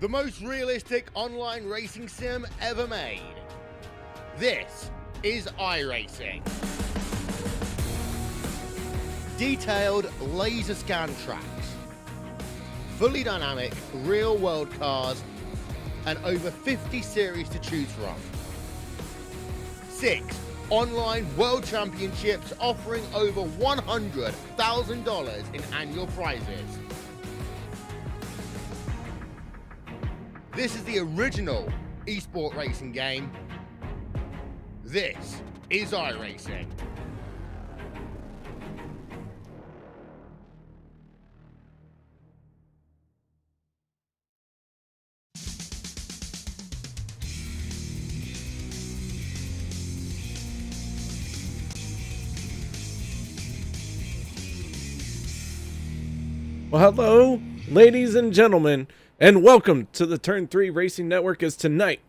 the most realistic online racing sim ever made. This is iRacing. Detailed laser scan tracks, fully dynamic real-world cars, and over 50 series to choose from. 6 online world championships offering over $100,000 in annual prizes. This is the original esport racing game. This is iRacing. Well, hello, ladies and gentlemen, and welcome to the Turn 3 Racing Network. As tonight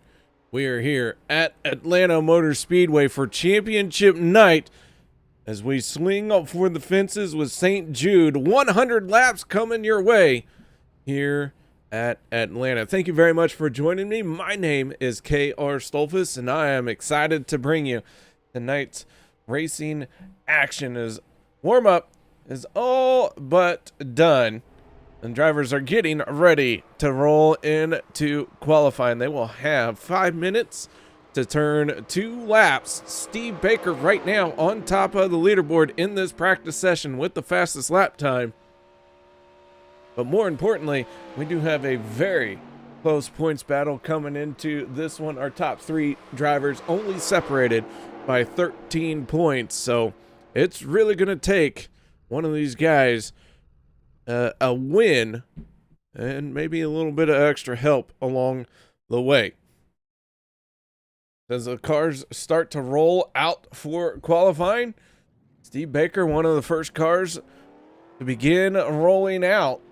we are here at Atlanta Motor Speedway for championship night as we swing up for the fences with St. Jude. 100 laps coming your way here at Atlanta. Thank you very much for joining me. My name is K.R. Stolfus, and I am excited to bring you tonight's racing action as warm-up is all but done, and drivers are getting ready to roll into qualifying. They will have 5 minutes to turn 2 laps. Steve Baker right now on top of the leaderboard in this practice session with the fastest lap time. But more importantly, we do have a very close points battle coming into this one. Our top 3 drivers only separated by 13 points, so it's really going to take one of these guys a win and maybe a little bit of extra help along the way. As the cars start to roll out for qualifying, Steve Baker, one of the first cars to begin rolling out.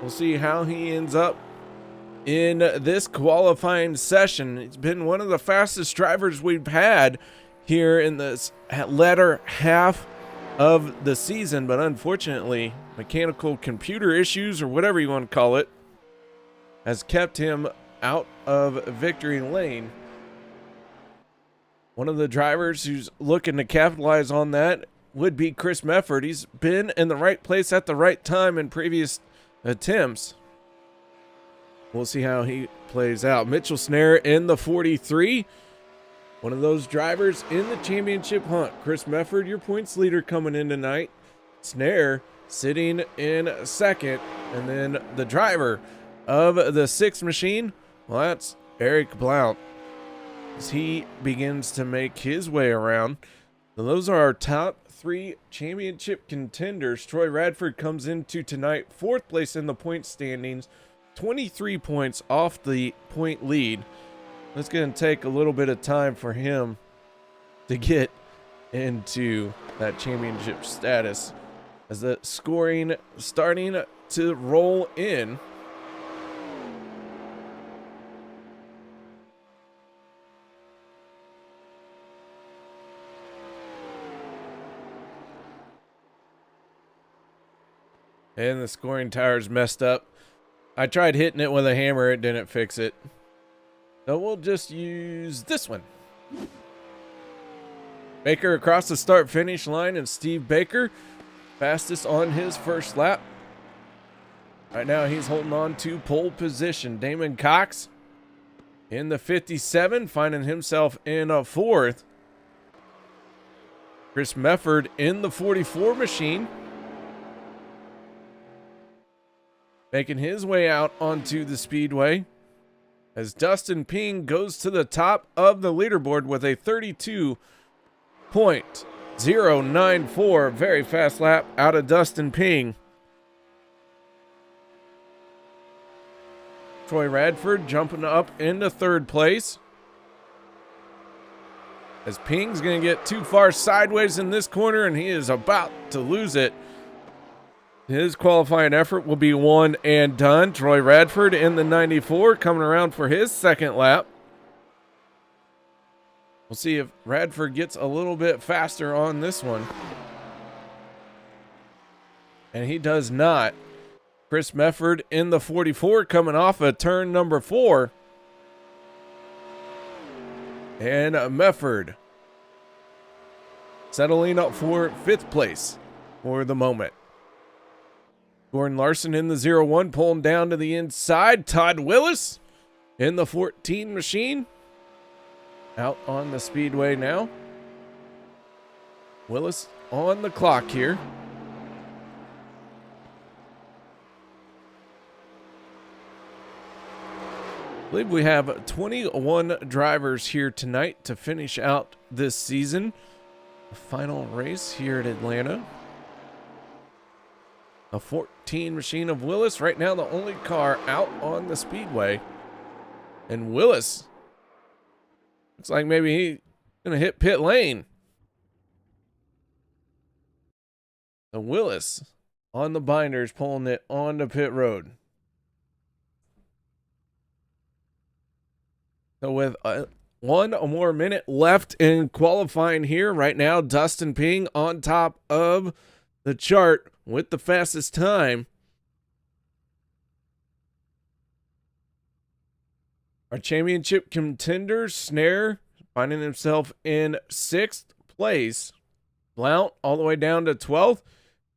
We'll see how he ends up in this qualifying session. He's been one of the fastest drivers we've had here in this latter half of the season, but unfortunately mechanical computer issues, or whatever you want to call it, has kept him out of victory lane. One of the drivers who's looking to capitalize on that would be Chris Mefford. He's been in the right place at the right time in previous attempts. We'll see how he plays out. Mitchell Snare in the 43. One of those drivers in the championship hunt. Chris Mefford, your points leader coming in tonight. Snare sitting in second. And then the driver of the 6th machine, well, that's Eric Blount, as he begins to make his way around. And those are our top 3 championship contenders. Troy Radford comes into tonight 4th place in the point standings, 23 points off the point lead. It's going to take a little bit of time for him to get into that championship status as the scoring starting to roll in. And the scoring tower's messed up. I tried hitting it with a hammer, it didn't fix it. So we'll just use this one. Baker across the start-finish line, and Steve Baker fastest on his first lap. Right now he's holding on to pole position. Damon Cox in the 57, finding himself in a 4th. Chris Mefford in the 44 machine, making his way out onto the speedway, as Dustin Ping goes to the top of the leaderboard with a 32.094. Very fast lap out of Dustin Ping. Troy Radford jumping up into 3rd place, as Ping's going to get too far sideways in this corner, and he is about to lose it. His qualifying effort will be one and done. Troy Radford in the 94 coming around for his 2nd lap. We'll see if Radford gets a little bit faster on this one. And he does not. Chris Mefford in the 44 coming off of turn number 4. And Mefford settling up for 5th place for the moment. Gordon Larson in the 01 pulling down to the inside. Todd Willis in the 14 machine out on the speedway now. Willis on the clock here. I believe we have 21 drivers here tonight to finish out this season. The final race here at Atlanta. A 14 machine of Willis. Right now the only car out on the speedway. And Willis looks like maybe he's going to hit pit lane. So Willis on the binders pulling it onto pit road. So with 1 more minute left in qualifying here right now, Dustin Ping on top of the chart with the fastest time. Our championship contender, Snare, finding himself in 6th place. Blount all the way down to 12th.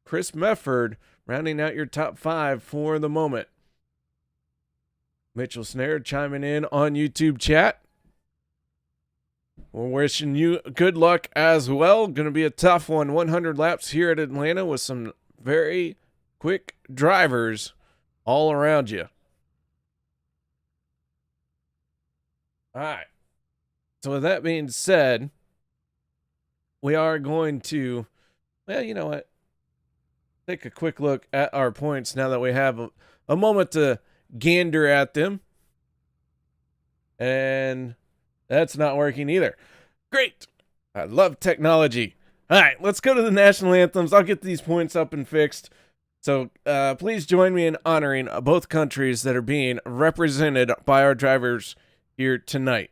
Chris Mefford rounding out your top 5 for the moment. Mitchell Snare chiming in on YouTube chat. We're wishing you good luck as well. Going to be a tough one. 100 laps here at Atlanta with some very quick drivers all around you. All right. So with that being said, we are going to, well, you know what? Take a quick look at our points now that we have a moment to gander at them. And that's not working either. Great. I love technology. All right, let's go to the national anthems. I'll get these points up and fixed. So please join me in honoring both countries that are being represented by our drivers here tonight.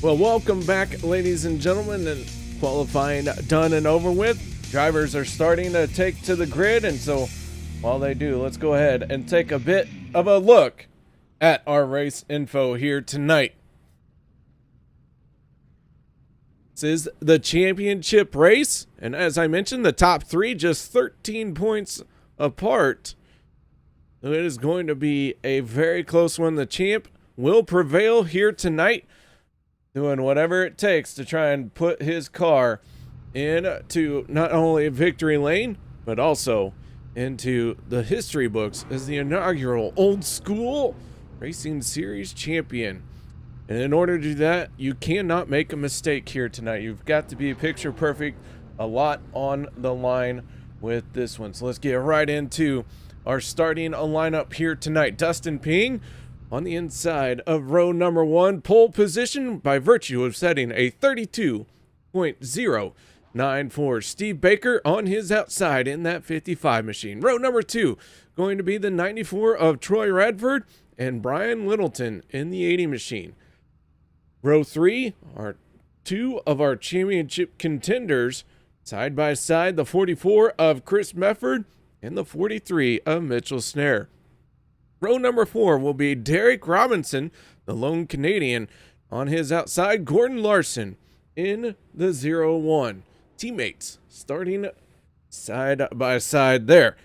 Well, welcome back, ladies and gentlemen, and qualifying done and over with. Drivers are starting to take to the grid, and so while they do, let's go ahead and take a bit of a look at our race info here tonight. This is the championship race, and as I mentioned, the top three just 13 points apart. So it is going to be a very close one. The champ will prevail here tonight, doing whatever it takes to try and put his car into not only victory lane, but also into the history books as the inaugural Old School Racing Series champion. And in order to do that, you cannot make a mistake here tonight. You've got to be picture perfect. A lot on the line with this one. So let's get right into our starting lineup here tonight. Dustin Ping on the inside of row number 1, pole position by virtue of setting a 32.094. Steve Baker on his outside in that 55 machine. Row number 2 going to be the 94 of Troy Radford and Brian Littleton in the 80 machine. Row 3 are two of our championship contenders side by side, the 44 of Chris Mefford and the 43 of Mitchell Snare. Row number 4 will be Derek Robinson, the lone Canadian, on his outside, Gordon Larson in the 01. Teammates starting side by side there.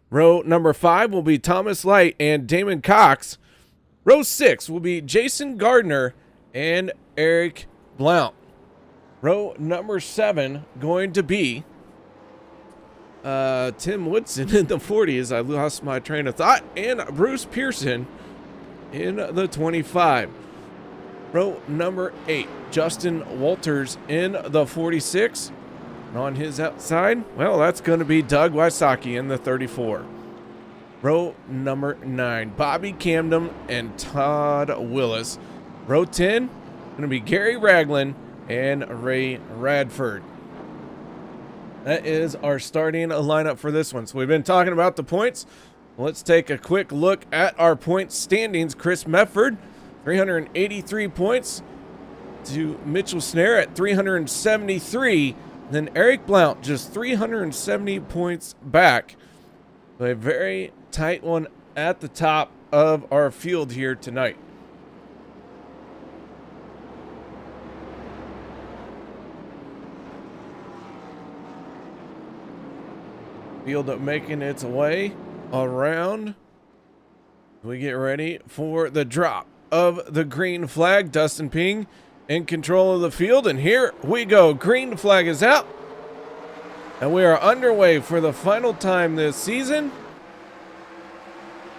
Row number 5 will be Thomas Light and Damon Cox. Row 6 will be Jason Gardner and Eric Blount. Row number 7 going to be Tim Woodson in the 40 as I lost my train of thought, and Bruce Pearson in the 25. Row number 8, Justin Walters in the 46. And on his outside, well, that's going to be Doug Wysocki in the 34. Row number 9, Bobby Camden and Todd Willis. Row 10, going to be Gary Ragland and Ray Radford. That is our starting lineup for this one. So we've been talking about the points. Let's take a quick look at our point standings. Chris Mefford, 383 points to Mitchell Snare at 373. Then Eric Blount just 370 points back. So a very tight one at the top of our field here tonight. Field making its way around. We get ready for the drop of the green flag. Dustin Ping in control of the field, and here we go. Green flag is out, and we are underway for the final time this season.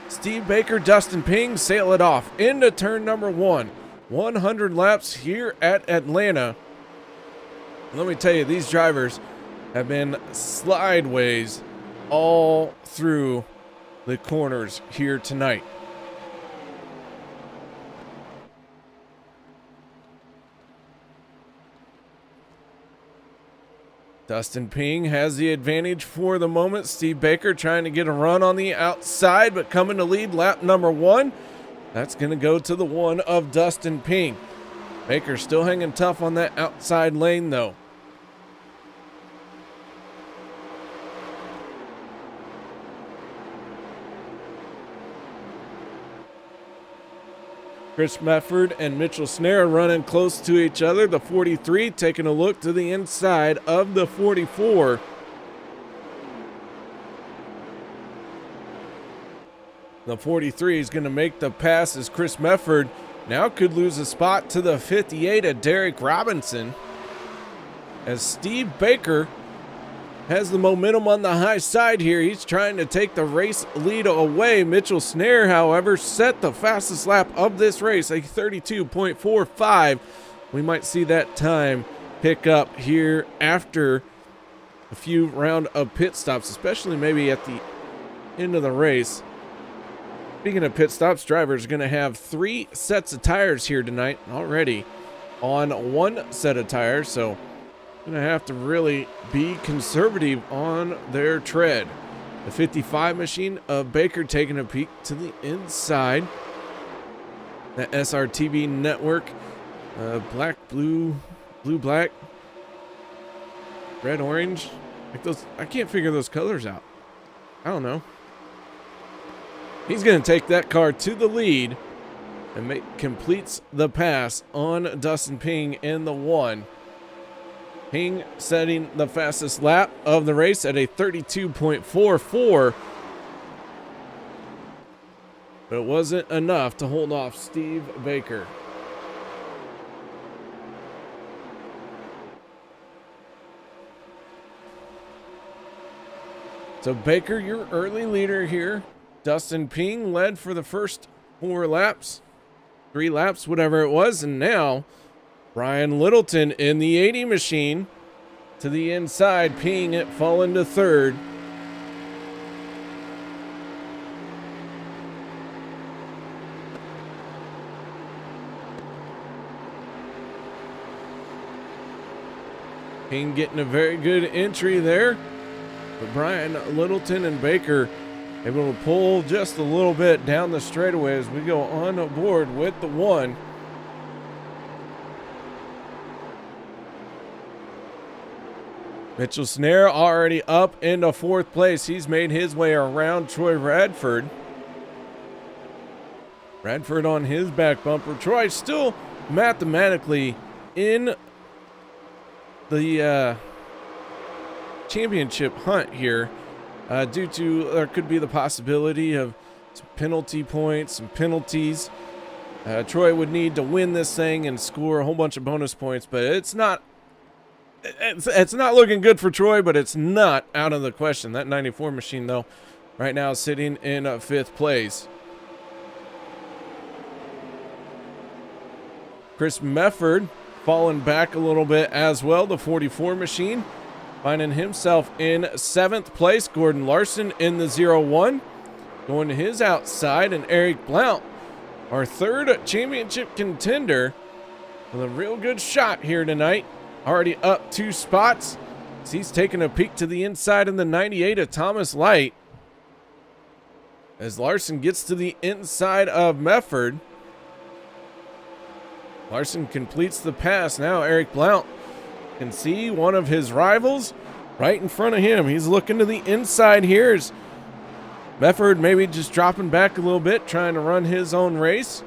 Steve Baker, Dustin Ping sail it off into turn number 1. 100 laps here at Atlanta. Let me tell you, these drivers have been slideways all through the corners here tonight. Dustin Ping has the advantage for the moment. Steve Baker trying to get a run on the outside, but coming to lead lap number 1. That's going to go to the 1 of Dustin Ping. Baker still hanging tough on that outside lane, though. Chris Mefford and Mitchell Snare running close to each other. The 43 taking a look to the inside of the 44. The 43 is going to make the pass as Chris Mefford now could lose a spot to the 58 of Derek Robinson. As Steve Baker has the momentum on the high side here. He's trying to take the race lead away. Mitchell Snare, however, set the fastest lap of this race, a 32.45. We might see that time pick up here after a few round of pit stops, especially maybe at the end of the race. Speaking of pit stops, drivers are going to have 3 sets of tires here tonight already on 1 set of tires, so going to have to really be conservative on their tread. The 55 machine of Baker taking a peek to the inside. The SRTV network Black, blue, blue, black, red, orange. Like those, I can't figure those colors out. I don't know. He's going to take that car to the lead and completes the pass on Dustin Ping in the 1. Ping setting the fastest lap of the race at a 32.44. But it wasn't enough to hold off Steve Baker. So Baker, your early leader here. Dustin Ping led for the first 4 laps, 3 laps, whatever it was. And now Brian Littleton in the 80 machine to the inside. Ping it falling to 3rd. Ping getting a very good entry there. But Brian Littleton and Baker able to pull just a little bit down the straightaway as we go on board with the 1. Mitchell Snare already up into 4th place. He's made his way around Troy Radford. Radford on his back bumper. Troy still mathematically in the championship hunt here, due to there could be the possibility of some penalty points, some penalties. Troy would need to win this thing and score a whole bunch of bonus points, but it's not looking good for Troy, but it's not out of the question. That 94 machine, though, right now sitting in 5th place. Chris Mefford falling back a little bit as well, the 44 machine, finding himself in 7th place. Gordon Larson in the 01 going to his outside, and Eric Blount, our 3rd championship contender, with a real good shot here tonight, already up 2 spots as he's taking a peek to the inside in the 98 of Thomas Light as Larson gets to the inside of Mefford. Larson completes the pass. Now Eric Blount can see one of his rivals right in front of him. He's looking to the inside here as Mefford maybe just dropping back a little bit, trying to run his own race.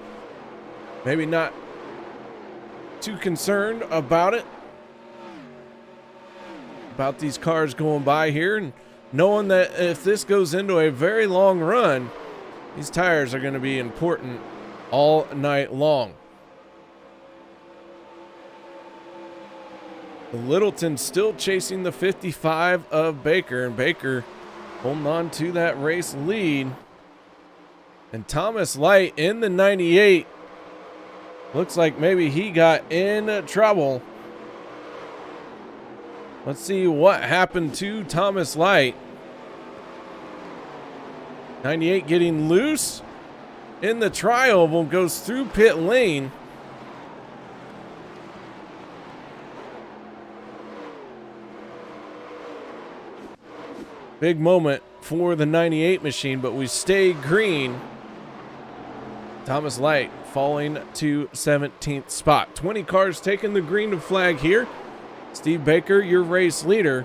Maybe not too concerned about it, about these cars going by here, and knowing that if this goes into a very long run, these tires are going to be important all night long. Littleton still chasing the 55 of Baker, and Baker holding on to that race lead. And Thomas Light in the 98. Looks like maybe he got in trouble. Let's see what happened to Thomas Light. 98 getting loose in the tri-oval, goes through pit lane. Big moment for the 98 machine, but we stay green. Thomas Light falling to 17th spot. 20 cars taking the green flag here. Steve Baker, your race leader.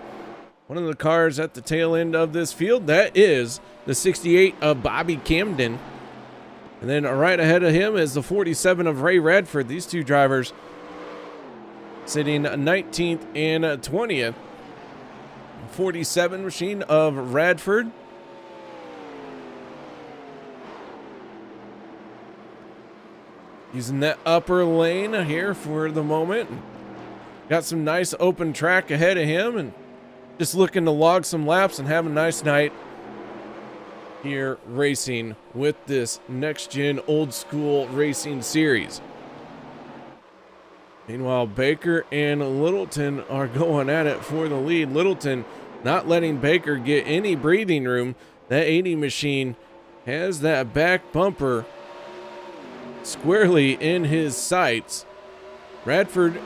One of the cars at the tail end of this field, that is the 68 of Bobby Camden. And then right ahead of him is the 47 of Ray Radford. These two drivers sitting 19th and 20th. 47 machine of Radford. Using that upper lane here for the moment. Got some nice open track ahead of him and just looking to log some laps and have a nice night here racing with this next gen old school racing series. Meanwhile, Baker and Littleton are going at it for the lead. Littleton not letting Baker get any breathing room. That 80 machine has that back bumper squarely in his sights. Radford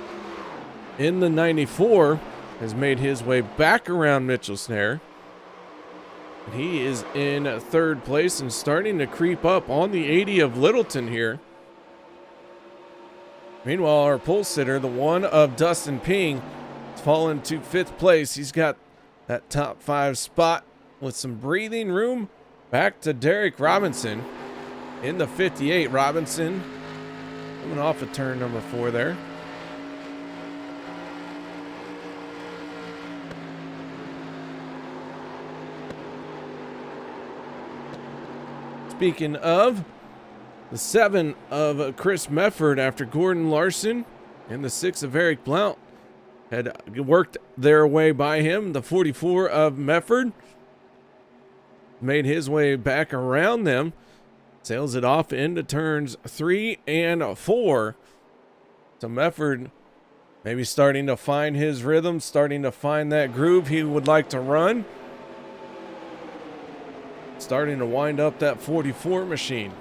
in the 94 has made his way back around Mitchell Snare. He is in 3rd place and starting to creep up on the 80 of Littleton here. Meanwhile, our pole sitter, the one of Dustin Ping, has fallen to 5th place. He's got that top 5 spot with some breathing room. Back to Derek Robinson in the 58. Robinson coming off of turn number 4 there. Speaking of, the 7 of Chris Mefford after Gordon Larson and the 6 of Eric Blount had worked their way by him. The 44 of Mefford made his way back around them, sails it off into turns 3 and 4. So Mefford maybe starting to find his rhythm, starting to find that groove he would like to run. Starting to wind up that 44 machine.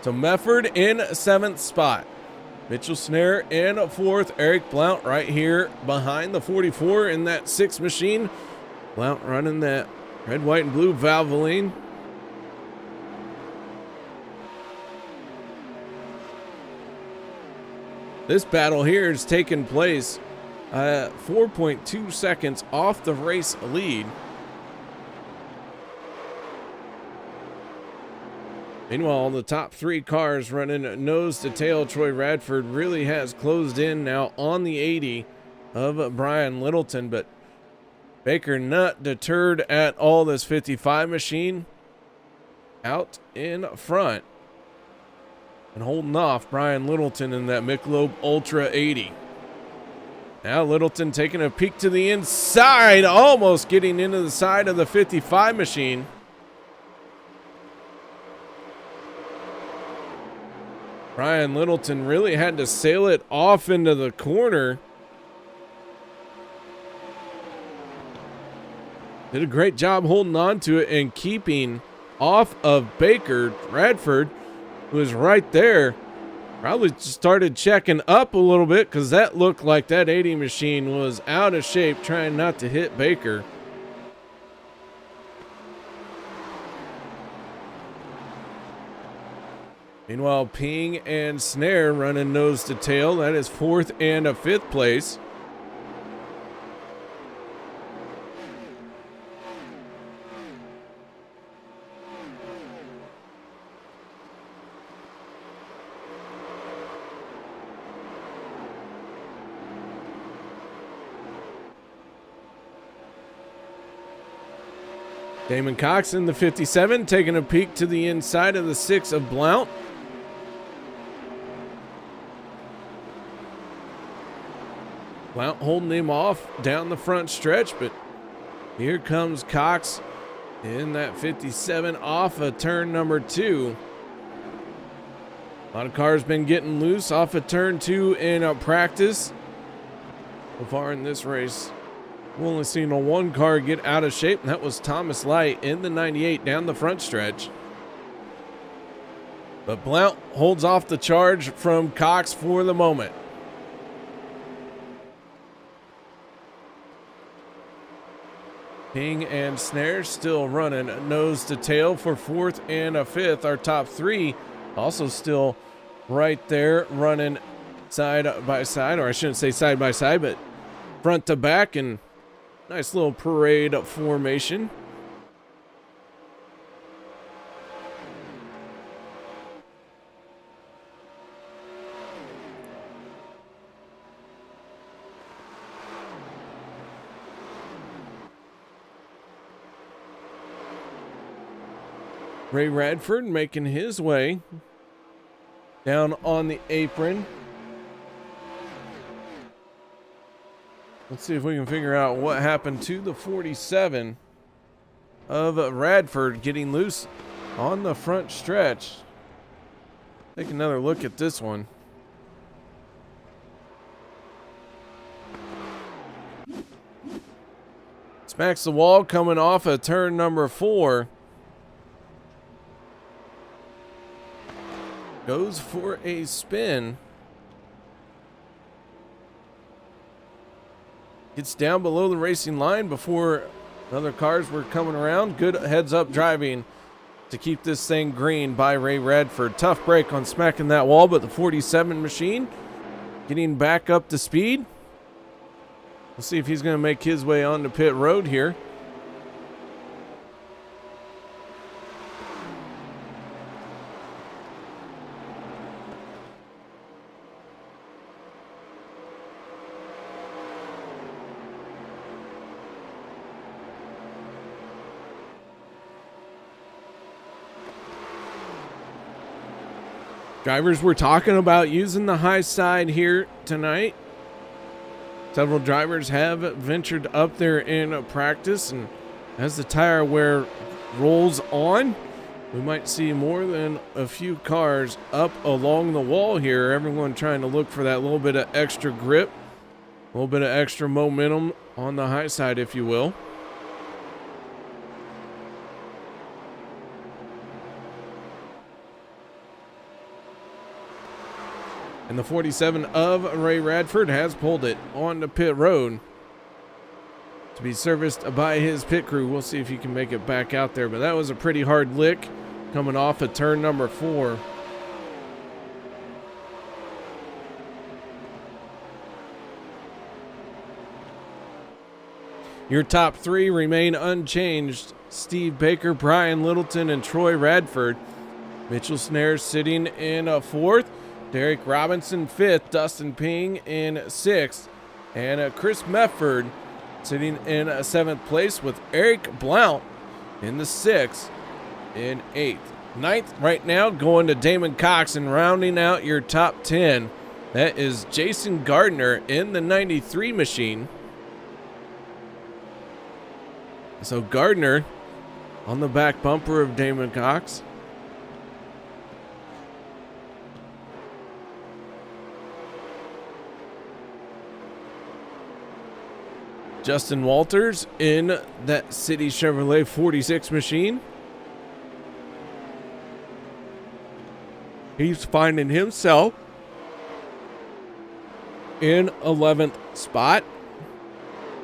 So Mefford in 7th spot. Mitchell Snare in 4th. Eric Blount right here behind the 44 in that 6 machine. Blount running that red, white, and blue Valvoline. This battle here is taking place 4.2 seconds off the race lead. Meanwhile, the top 3 cars running nose to tail. Troy Radford really has closed in now on the 80 of Brian Littleton, but Baker not deterred at all. This 55 machine out in front and holding off Brian Littleton in that Michelob Ultra 80. Now Littleton taking a peek to the inside, almost getting into the side of the 55 machine. Brian Littleton really had to sail it off into the corner. Did a great job holding on to it and keeping off of Baker. Radford was right there. Probably just started checking up a little bit because that looked like that 80 machine was out of shape, trying not to hit Baker. Meanwhile, Ping and Snare running nose to tail. That is 4th and 5th place. Damon Cox in the 57, taking a peek to the inside of the 6 of Blount. Blount holding him off down the front stretch, but here comes Cox in that 57 off of turn number 2. A lot of cars been getting loose off of turn 2 in practice. So far in this race, we've only seen one car get out of shape, and that was Thomas Light in the 98 down the front stretch. But Blount holds off the charge from Cox for the moment. Ping and Snare still running nose to tail for 4th and 5th. Our top 3 also still right there running side by side, or I shouldn't say side by side, but front to back, and nice little parade formation. Ray Radford making his way down on the apron. Let's see if we can figure out what happened to the 47 of Radford getting loose on the front stretch. Take another look at this one. Smacks the wall coming off of turn number 4. Goes for a spin. gets down below the racing line before other cars were coming around. Good heads-up driving to keep this thing green by Ray Radford. Tough break on smacking that wall, but the 47 machine getting back up to speed. We'll see if he's going to make his way onto pit road here. Drivers were talking about using the high side here tonight. Several drivers have ventured up there in practice, and as the tire wear rolls on, we might see more than a few cars up along the wall here. Everyone trying to look for that little bit of extra grip, a little bit of extra momentum on the high side, if you will. And the 47 of Ray Radford has pulled it onto pit road to be serviced by his pit crew. We'll see if he can make it back out there, but that was a pretty hard lick coming off of turn number 4. Your top 3 remain unchanged. Steve Baker, Brian Littleton, and Troy Radford. Mitchell Snares sitting in 4th. Derek Robinson 5th, Dustin Ping in 6th, and Chris Mefford sitting in 7th place with Eric Blount in the 6th in 8th. 9th right now going to Damon Cox, and rounding out your top 10, that is Jason Gardner in the 93 machine. So Gardner on the back bumper of Damon Cox. Justin Walters in that City Chevrolet 46 machine. He's finding himself in 11th spot.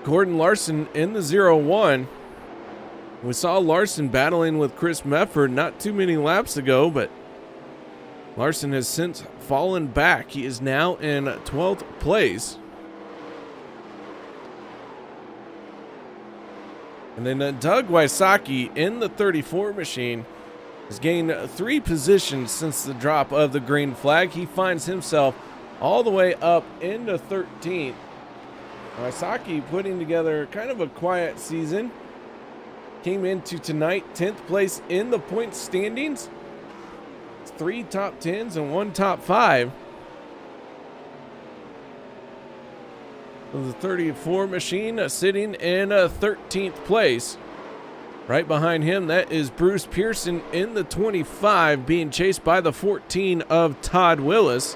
Gordon Larson in the 01. We saw Larson battling with Chris Mefford not too many laps ago, but Larson has since fallen back. He is now in 12th place. And then Doug Wysocki in the 34 machine has gained 3 positions since the drop of the green flag. He finds himself all the way up into 13th. Wysocki putting together kind of a quiet season. Came into tonight 10th place in the point standings. 3 top 10s and 1 top 5. The 34 machine sitting in 13th place. Right behind him, that is Bruce Pearson in the 25, being chased by the 14 of Todd Willis.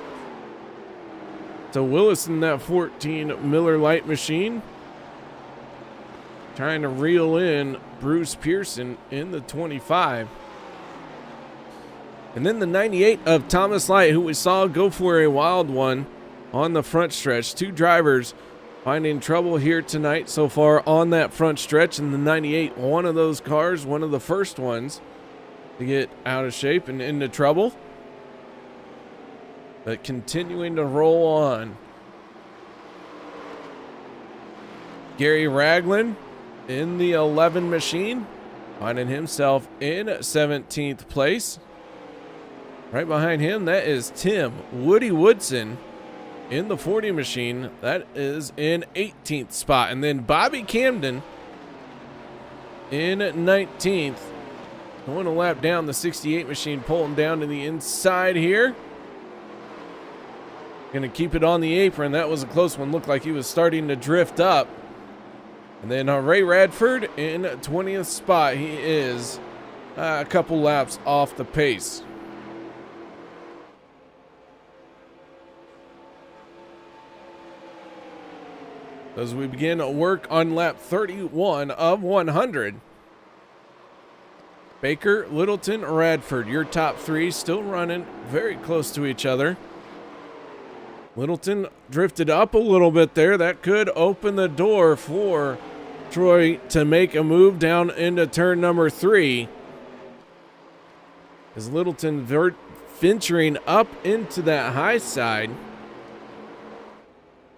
So Willis in that 14 Miller Lite machine, trying to reel in Bruce Pearson in the 25. And then the 98 of Thomas Light, who we saw go for a wild one on the front stretch. 2 drivers finding trouble here tonight so far on that front stretch, and the 98, one of those cars, one of the first ones to get out of shape and into trouble. But continuing to roll on. Gary Ragland in the 11 machine, finding himself in 17th place. Right behind him, that is Tim Woody Woodson in the 40 machine. That is in 18th spot. And then Bobby Camden in 19th. Going a lap down the 68 machine, pulling down to the inside here. Going to keep it on the apron. That was a close one. Looked like he was starting to drift up. And then Ray Radford in 20th spot. He is a couple laps off the pace. As we begin work on lap 31 of 100. Baker, Littleton, Radford, your top 3 still running very close to each other. Littleton drifted up a little bit there. That could open the door for Troy to make a move down into turn number 3. As Littleton venturing up into that high side.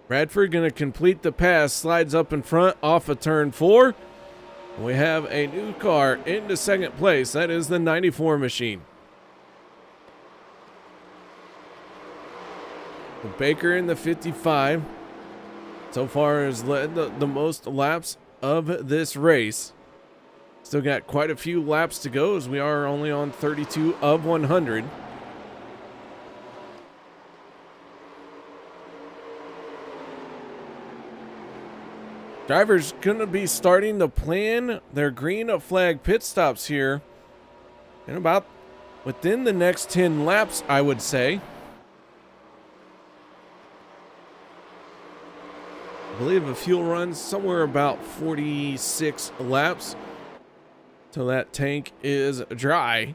Radford going to complete the pass, slides up in front off of turn 4. We have a new car into second place. That is the 94 machine. Baker in the 55 so far has led the most laps of this race. Still got quite a few laps to go as we are only on 32 of 100. Drivers going to be starting to plan their green flag pit stops here in about within the next 10 laps, I would say. I believe a fuel run somewhere about 46 laps till that tank is dry.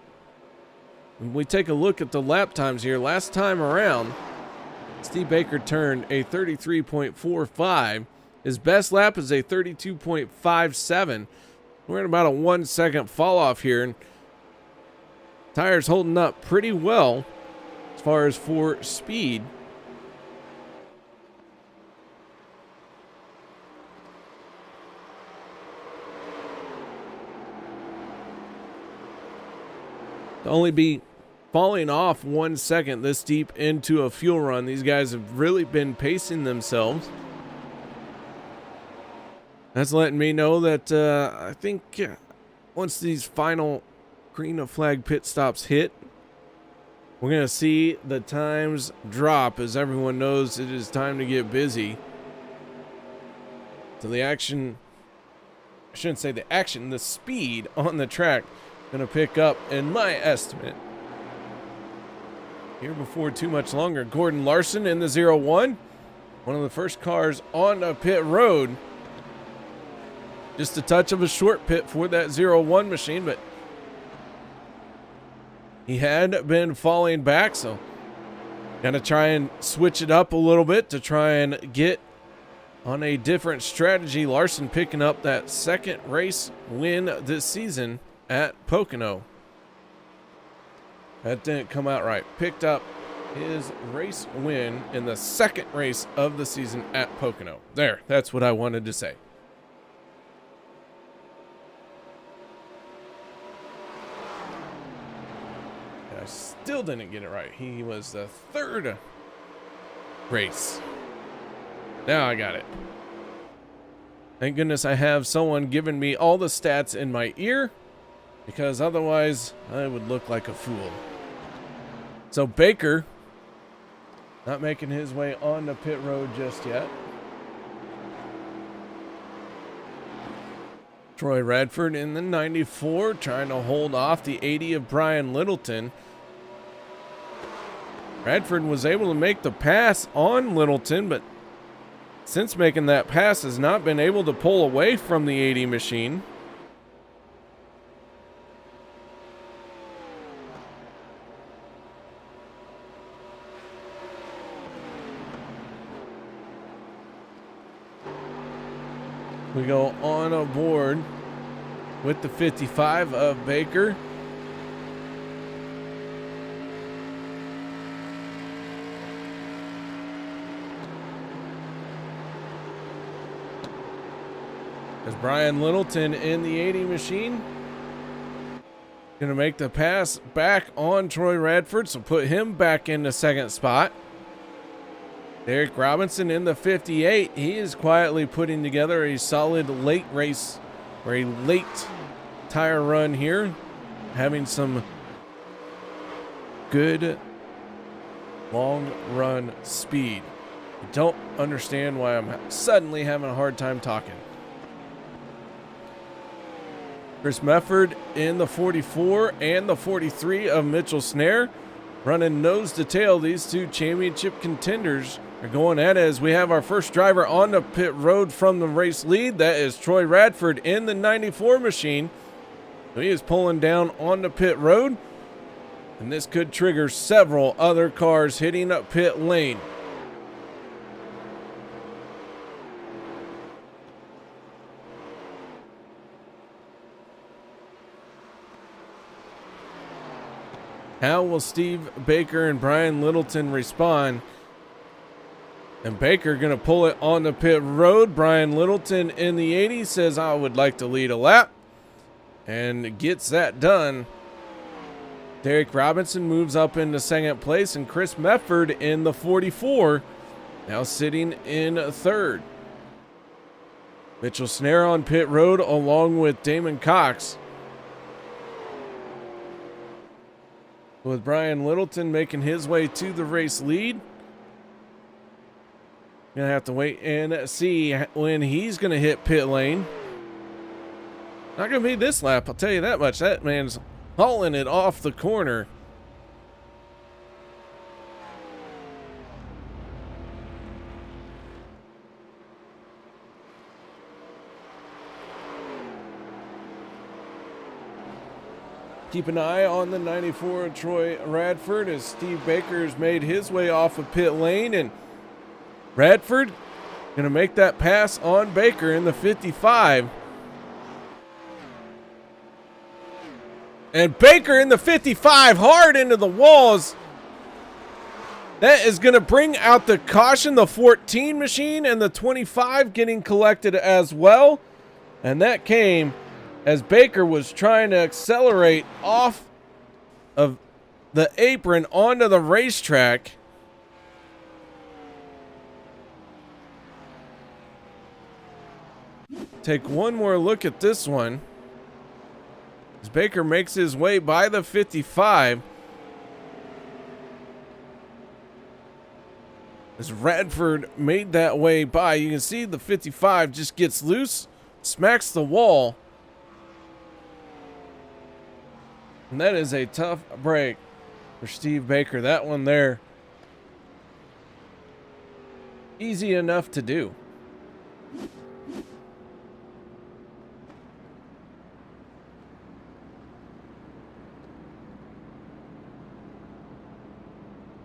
When we take a look at the lap times here, last time around, Steve Baker turned a 33.45. His best lap is a 32.57. We're in about a 1 second fall off here, and tires holding up pretty well as far as for speed. To only be falling off 1 second this deep into a fuel run, these guys have really been pacing themselves. That's letting me know that I think once these final green flag pit stops hit, we're going to see the times drop as everyone knows it is time to get busy. So the action, I shouldn't say the action, the speed on the track going to pick up in my estimate. Here before too much longer, Gordon Larson in the 01, one of the first cars on a pit road. Just a touch of a short pit for that 01 machine, but he had been falling back, so gonna try and switch it up a little bit to try and get on a different strategy. Larson picking up that second race win this season at Pocono. That didn't come out right. Picked up his race win in the second race of the season at Pocono. There, that's what I wanted to say. I still didn't get it right. He was the third race. Now I got it. Thank goodness I have someone giving me all the stats in my ear, because otherwise I would look like a fool. So Baker not making his way on the pit road just yet. Troy Radford in the 94 trying to hold off the 80 of Brian Littleton. Radford was able to make the pass on Littleton, but since making that pass has not been able to pull away from the 80 machine. We go on aboard with the 55 of Baker. As Brian Littleton in the 80 machine. Going to make the pass back on Troy Radford, so put him back in the second spot. Derek Robinson in the 58. He is quietly putting together a solid late race or a late tire run here. Having some good long run speed. I don't understand why I'm suddenly having a hard time talking. Chris Mefford in the 44 and the 43 of Mitchell Snare. Running nose to tail, these two championship contenders are going at it as we have our first driver on the pit road from the race lead. That is Troy Radford in the 94 machine. So he is pulling down on the pit road, and this could trigger several other cars hitting up pit lane. How will Steve Baker and Brian Littleton respond? And Baker going to pull it on the pit road. Brian Littleton in the 80 says, I would like to lead a lap. And gets that done. Derek Robinson moves up into second place. And Chris Mefford in the 44 now sitting in third. Mitchell Snare on pit road along with Damon Cox. With Brian Littleton making his way to the race lead. Gonna have to wait and see when he's gonna hit pit lane. Not gonna be this lap, I'll tell you that much. That man's hauling it off the corner. Keep an eye on the 94 Troy Radford as Steve Baker's made his way off of pit lane, and Radford gonna make that pass on Baker in the 55. And Baker in the 55 hard into the walls. That is gonna bring out the caution, the 14 machine and the 25 getting collected as well. And that came as Baker was trying to accelerate off of the apron onto the racetrack. Take one more look at this one. As Baker makes his way by the 55. As Radford made that way by, you can see the 55 just gets loose, smacks the wall. And that is a tough break for Steve Baker. That one there, easy enough to do.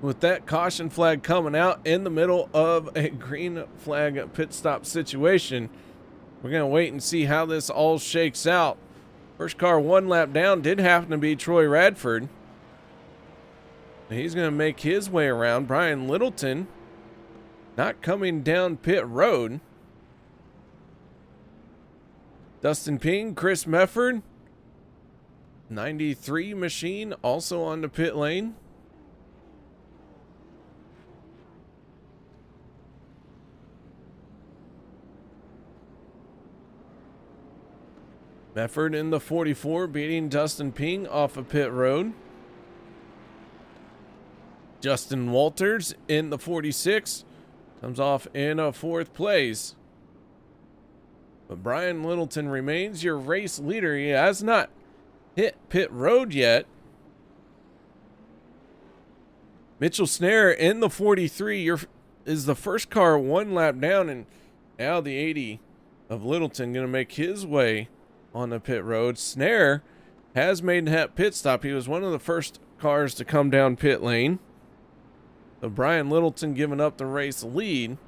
With that caution flag coming out in the middle of a green flag pit stop situation, we're going to wait and see how this all shakes out. First car one lap down did happen to be Troy Radford. He's going to make his way around. Brian Littleton not coming down pit road. Dustin Ping, Chris Mefford, 93 machine also on the pit lane. Mefford in the 44 beating Dustin Ping off of pit road. Justin Walters in the 46 comes off in a fourth place. But Brian Littleton remains your race leader. He has not hit pit road yet. Mitchell Snare in the 43 is the first car one lap down, and now the 80 of Littleton going to make his way on the pit road. Snare has made a pit stop. He was one of the first cars to come down pit lane. So Brian Littleton giving up the race lead.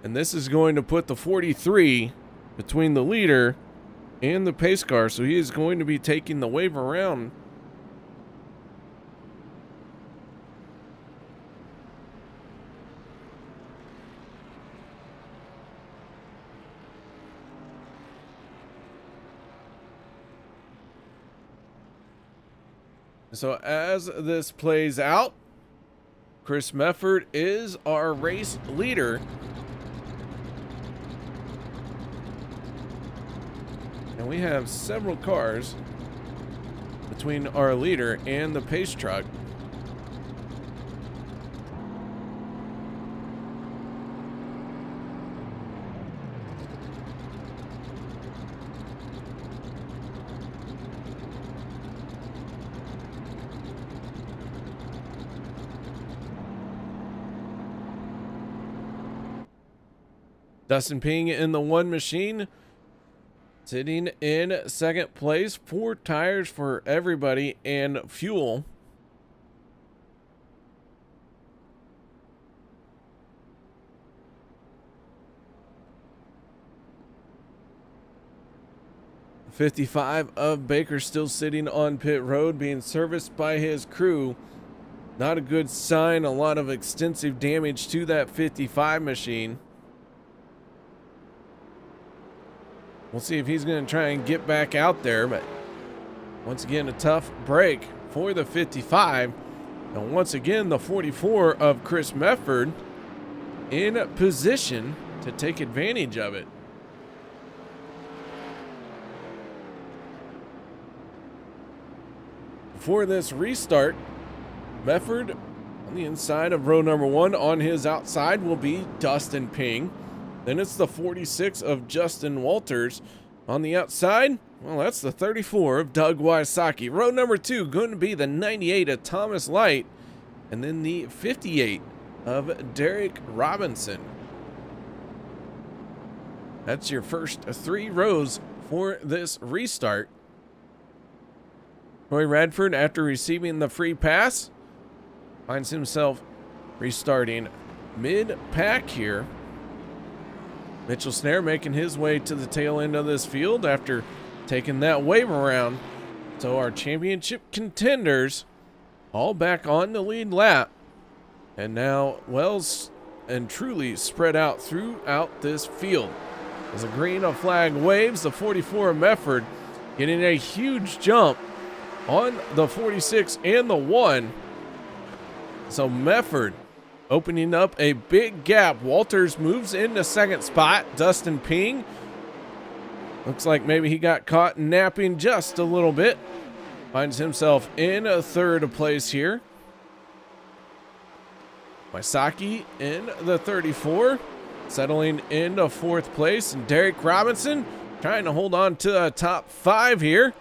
And this is going to put the 43 between the leader and the pace car. So he is going to be taking the wave around. So as this plays out, Chris Mefford is our race leader. And we have several cars between our leader and the pace truck. Dustin Ping in the one machine, sitting in second place. 4 tires for everybody and fuel. 55 of Baker still sitting on pit road being serviced by his crew. Not a good sign. A lot of extensive damage to that 55 machine. We'll see if he's going to try and get back out there, but once again, a tough break for the 55. And once again, the 44 of Chris Mefford in position to take advantage of it. For this restart, Mefford on the inside of row number 1. On his outside will be Dustin Ping. Then it's the 46 of Justin Walters. On the outside, well, that's the 34 of Doug Wysocki. Row number 2 going to be the 98 of Thomas Light. And then the 58 of Derek Robinson. That's your first 3 rows for this restart. Troy Radford, after receiving the free pass, finds himself restarting mid-pack here. Mitchell Snare making his way to the tail end of this field after taking that wave around. So our championship contenders all back on the lead lap. And now Wells and truly spread out throughout this field. As a green flag waves, the 44 of Mefford getting a huge jump on the 46 and the 1. So Mefford opening up a big gap. Walters moves into second spot. Dustin Ping looks like maybe he got caught napping just a little bit. Finds himself in a third place here. Wysocki in the 34, settling into fourth place. And Derek Robinson trying to hold on to the top 5 here.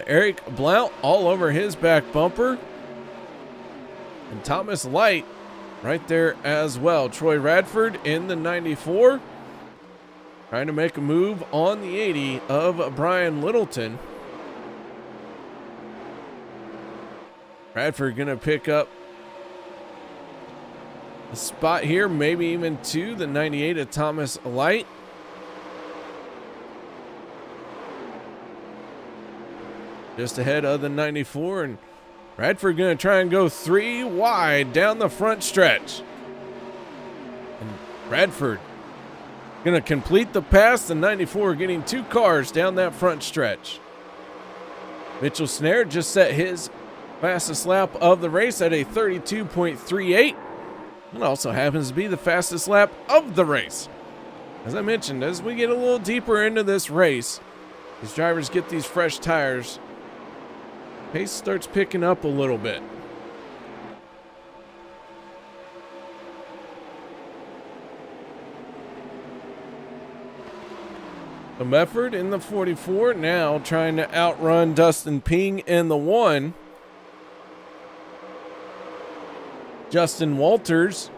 Eric Blount all over his back bumper. And Thomas Light right there as well. Troy Radford in the 94. Trying to make a move on the 80 of Brian Littleton. Radford going to pick up a spot here, maybe even 2. The 98 of Thomas Light. Just ahead of the 94, and Radford going to try and go 3 wide down the front stretch. And Radford going to complete the pass. The 94 getting 2 cars down that front stretch. Mitchell Snare just set his fastest lap of the race at a 32.38. It also happens to be the fastest lap of the race. As I mentioned, as we get a little deeper into this race, these drivers get these fresh tires, pace starts picking up a little bit. So Mefford in the 44 now trying to outrun Dustin Ping in the 1. Justin Walters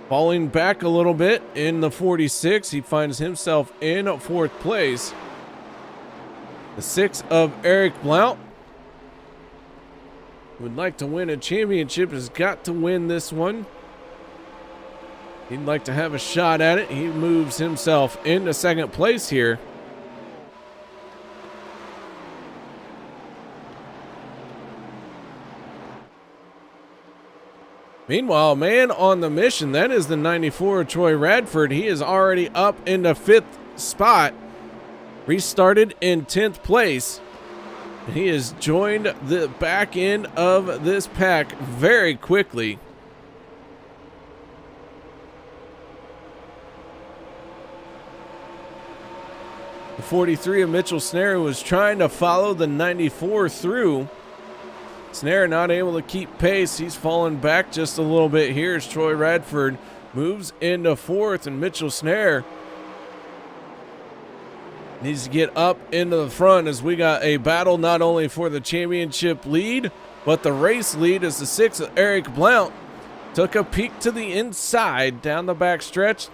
falling back a little bit in the 46. He finds himself in 4th place. The 6 of Eric Blount would like to win a championship, has got to win this one. He'd like to have a shot at it. He moves himself into 2nd place here. Meanwhile, man on the mission, that is the 94 Troy Radford. He is already up in the 5th spot. Restarted in 10th place. He has joined the back end of this pack very quickly. The 43 of Mitchell Snare was trying to follow the 94 through. Snare not able to keep pace. He's fallen back just a little bit here as Troy Radford moves into 4th, and Mitchell Snare needs to get up into the front as we got a battle not only for the championship lead, but the race lead as the 6 of Eric Blount took a peek to the inside down the back stretch.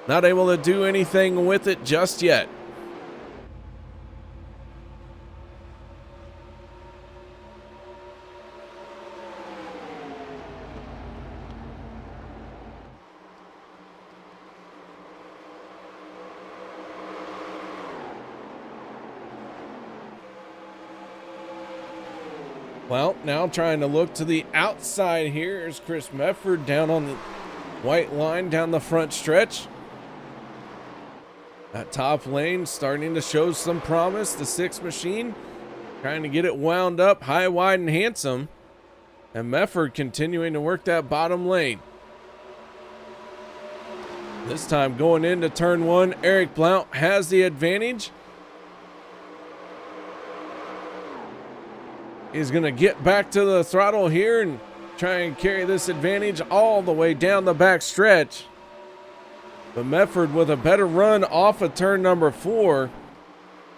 Not able to do anything with it just yet. Well, now trying to look to the outside here is Chris Medford down on the white line down the front stretch. That top lane starting to show some promise. The 6 machine trying to get it wound up high, wide, and handsome. And Medford continuing to work that bottom lane. This time going into turn 1, Eric Blount has the advantage. He's going to get back to the throttle here and try and carry this advantage all the way down the back stretch. But Medford with a better run off of turn number 4,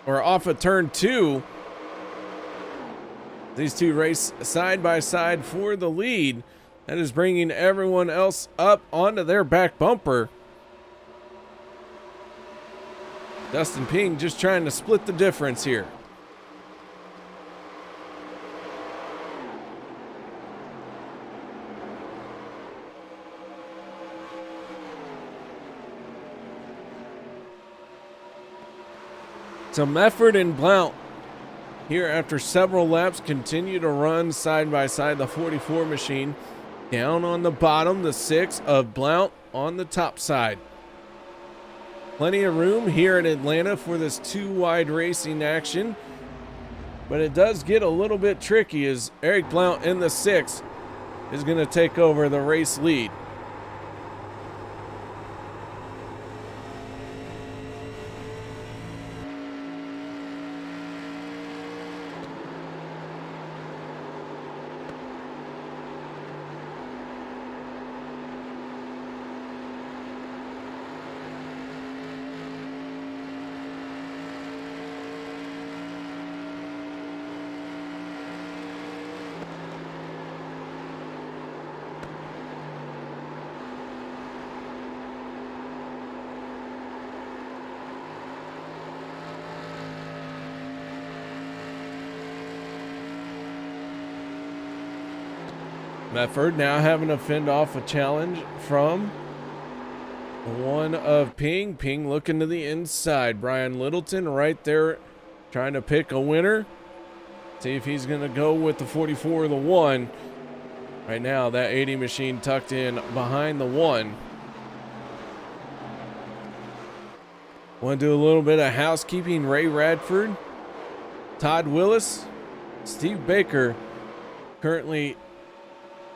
or off of turn 2. These two race side by side for the lead. That is bringing everyone else up onto their back bumper. Dustin Ping just trying to split the difference here. So Medford and Blount here after several laps continue to run side by side. The 44 machine down on the bottom, the 6 of Blount on the top side. Plenty of room here in Atlanta for this 2-wide racing action, but it does get a little bit tricky as Eric Blount in the 6 is going to take over the race lead. Medford now having to fend off a challenge from one of Ping. Ping looking to the inside. Brian Littleton right there trying to pick a winner. See if he's going to go with the 44 or the 1. Right now, that 80 machine tucked in behind the 1. Want to do a little bit of housekeeping. Ray Radford, Todd Willis, Steve Baker currently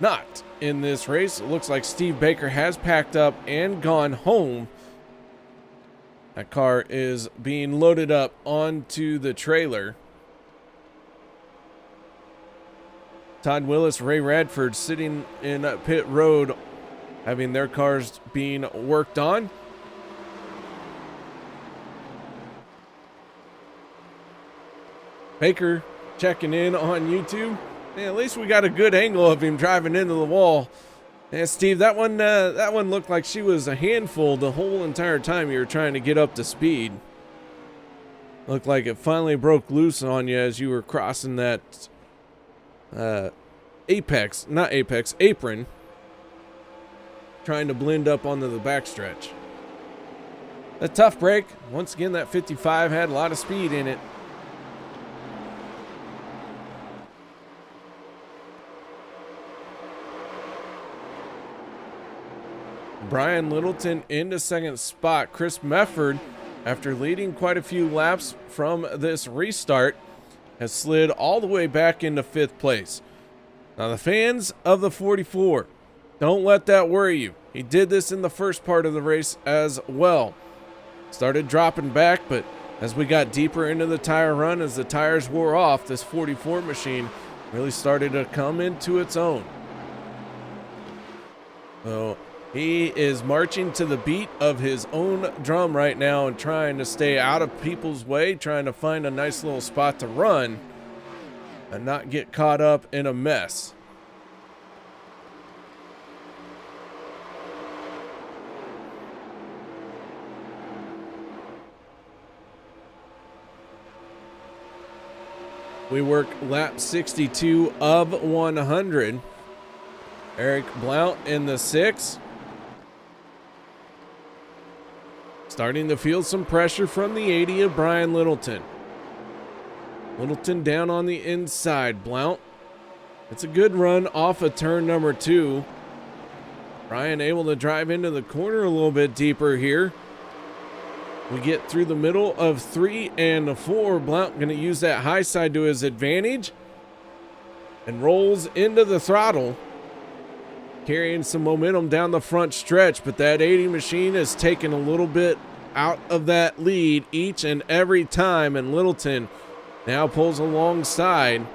not in this race. It looks like Steve Baker has packed up and gone home. That car is being loaded up onto the trailer. Todd Willis, Ray Radford sitting in pit road having their cars being worked on. Baker checking in on YouTube. Yeah, at least we got a good angle of him driving into the wall. Yeah, Steve, that one looked like she was a handful the whole entire time you were trying to get up to speed. Looked like it finally broke loose on you as you were crossing that apron, trying to blend up onto the backstretch. A tough break. Once again, that 55 had a lot of speed in it. Brian Littleton into second spot. Chris Medford, after leading quite a few laps from this restart, has slid all the way back into 5th place. Now the fans of the 44, don't let that worry you. He did this in the first part of the race as well. Started dropping back, but as we got deeper into the tire run, as the tires wore off, this 44 machine really started to come into its own. So he is marching to the beat of his own drum right now and trying to stay out of people's way, trying to find a nice little spot to run and not get caught up in a mess. We work lap 62 of 100. Eric Blount in the 6. Starting to feel some pressure from the 80 of Brian Littleton. Littleton down on the inside. Blount It's a good run off of turn number 2. Brian able to drive into the corner a little bit deeper here. We get through the middle of 3 and 4. Blount going to use that high side to his advantage and rolls into the throttle, carrying some momentum down the front stretch, but that 80 machine has taken a little bit out of that lead each and every time, and Littleton now pulls alongside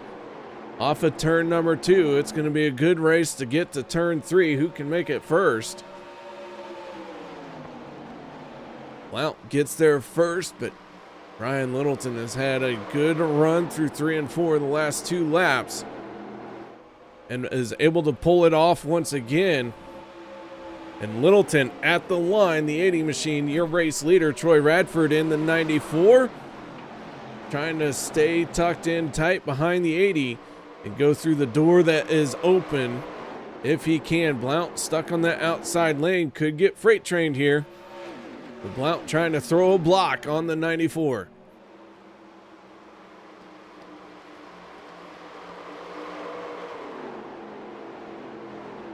off of turn number 2. It's going to be a good race to get to turn 3. Who can make it first? Blount gets there first, but Brian Littleton has had a good run through 3 and 4 the last 2 laps and is able to pull it off once again. And Littleton at the line, the 80 machine, your race leader, Troy Radford in the 94, trying to stay tucked in tight behind the 80 and go through the door that is open if he can. Blount stuck on that outside lane, could get freight trained here. But Blount trying to throw a block on the 94.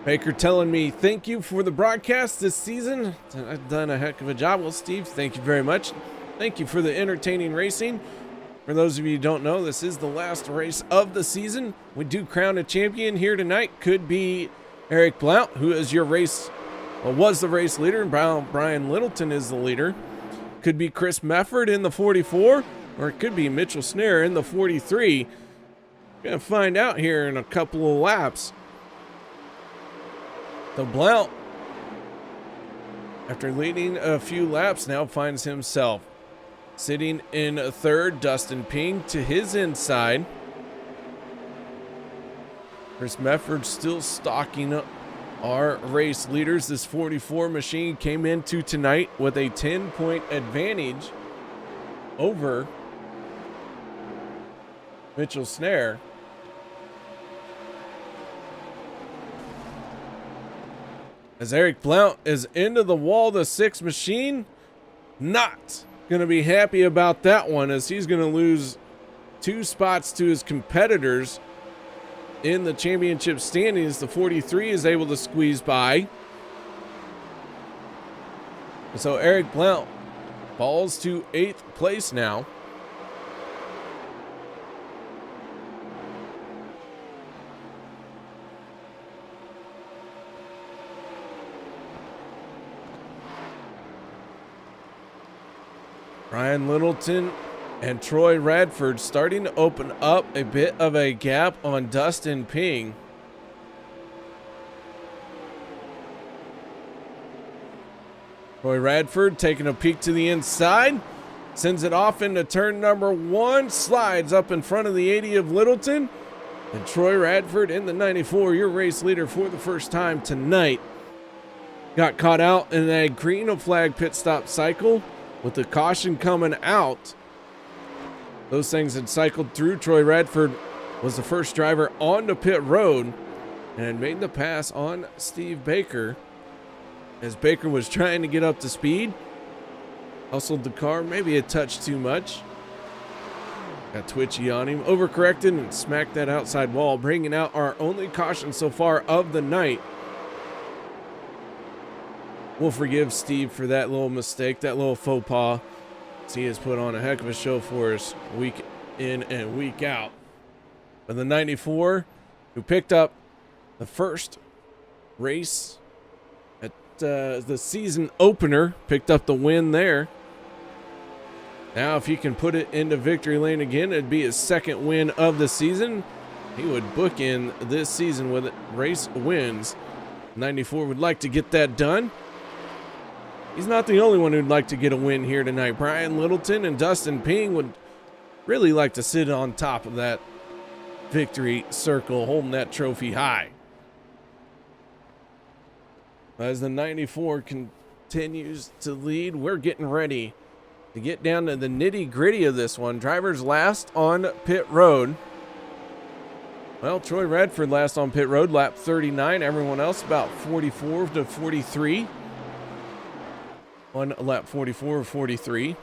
Baker telling me, thank you for the broadcast this season. I've done a heck of a job. Well, Steve, thank you very much. Thank you for the entertaining racing. For those of you who don't know, this is the last race of the season. We do crown a champion here tonight. Could be Eric Blount, who is your race, well, was the race leader, and Brian Littleton is the leader. Could be Chris Mefford in the 44, or it could be Mitchell Snare in the 43. We're going to find out here in a couple of laps. So Blount, after leading a few laps, now finds himself sitting in third. Dustin Ping to his inside. Chris Mefford still stalking up our race leaders. This 44 machine came into tonight with a 10-point advantage over Mitchell Snare. As Eric Blount is into the wall, the 6 machine, not going to be happy about that one, as he's going to lose 2 spots to his competitors in the championship standings. The 43 is able to squeeze by. So Eric Blount falls to 8th place now. Brian Littleton and Troy Radford starting to open up a bit of a gap on Dustin Ping. Troy Radford taking a peek to the inside, sends it off into turn number 1, slides up in front of the 80 of Littleton, and Troy Radford in the 94, your race leader for the first time tonight, got caught out in a green flag pit stop cycle. With the caution coming out, those things had cycled through. Troy Radford was the first driver onto pit road and made the pass on Steve Baker, as Baker was trying to get up to speed. Hustled the car maybe a touch too much. Got twitchy on him, overcorrected and smacked that outside wall, bringing out our only caution so far of the night. We'll forgive Steve for that little mistake, that little faux pas. He has put on a heck of a show for us week in and week out. But the 94, who picked up the first race at the season opener, picked up the win there. Now, if he can put it into victory lane again, it'd be his second win of the season. He would bookend this season with race wins. 94 would like to get that done. He's not the only one who'd like to get a win here tonight. Brian Littleton and Dustin Ping would really like to sit on top of that victory circle, holding that trophy high. As the 94 continues to lead, we're getting ready to get down to the nitty-gritty of this one. Drivers last on pit road. Well, Troy Radford last on pit road, lap 39. Everyone else about 44 to 43. On lap 44 or 43.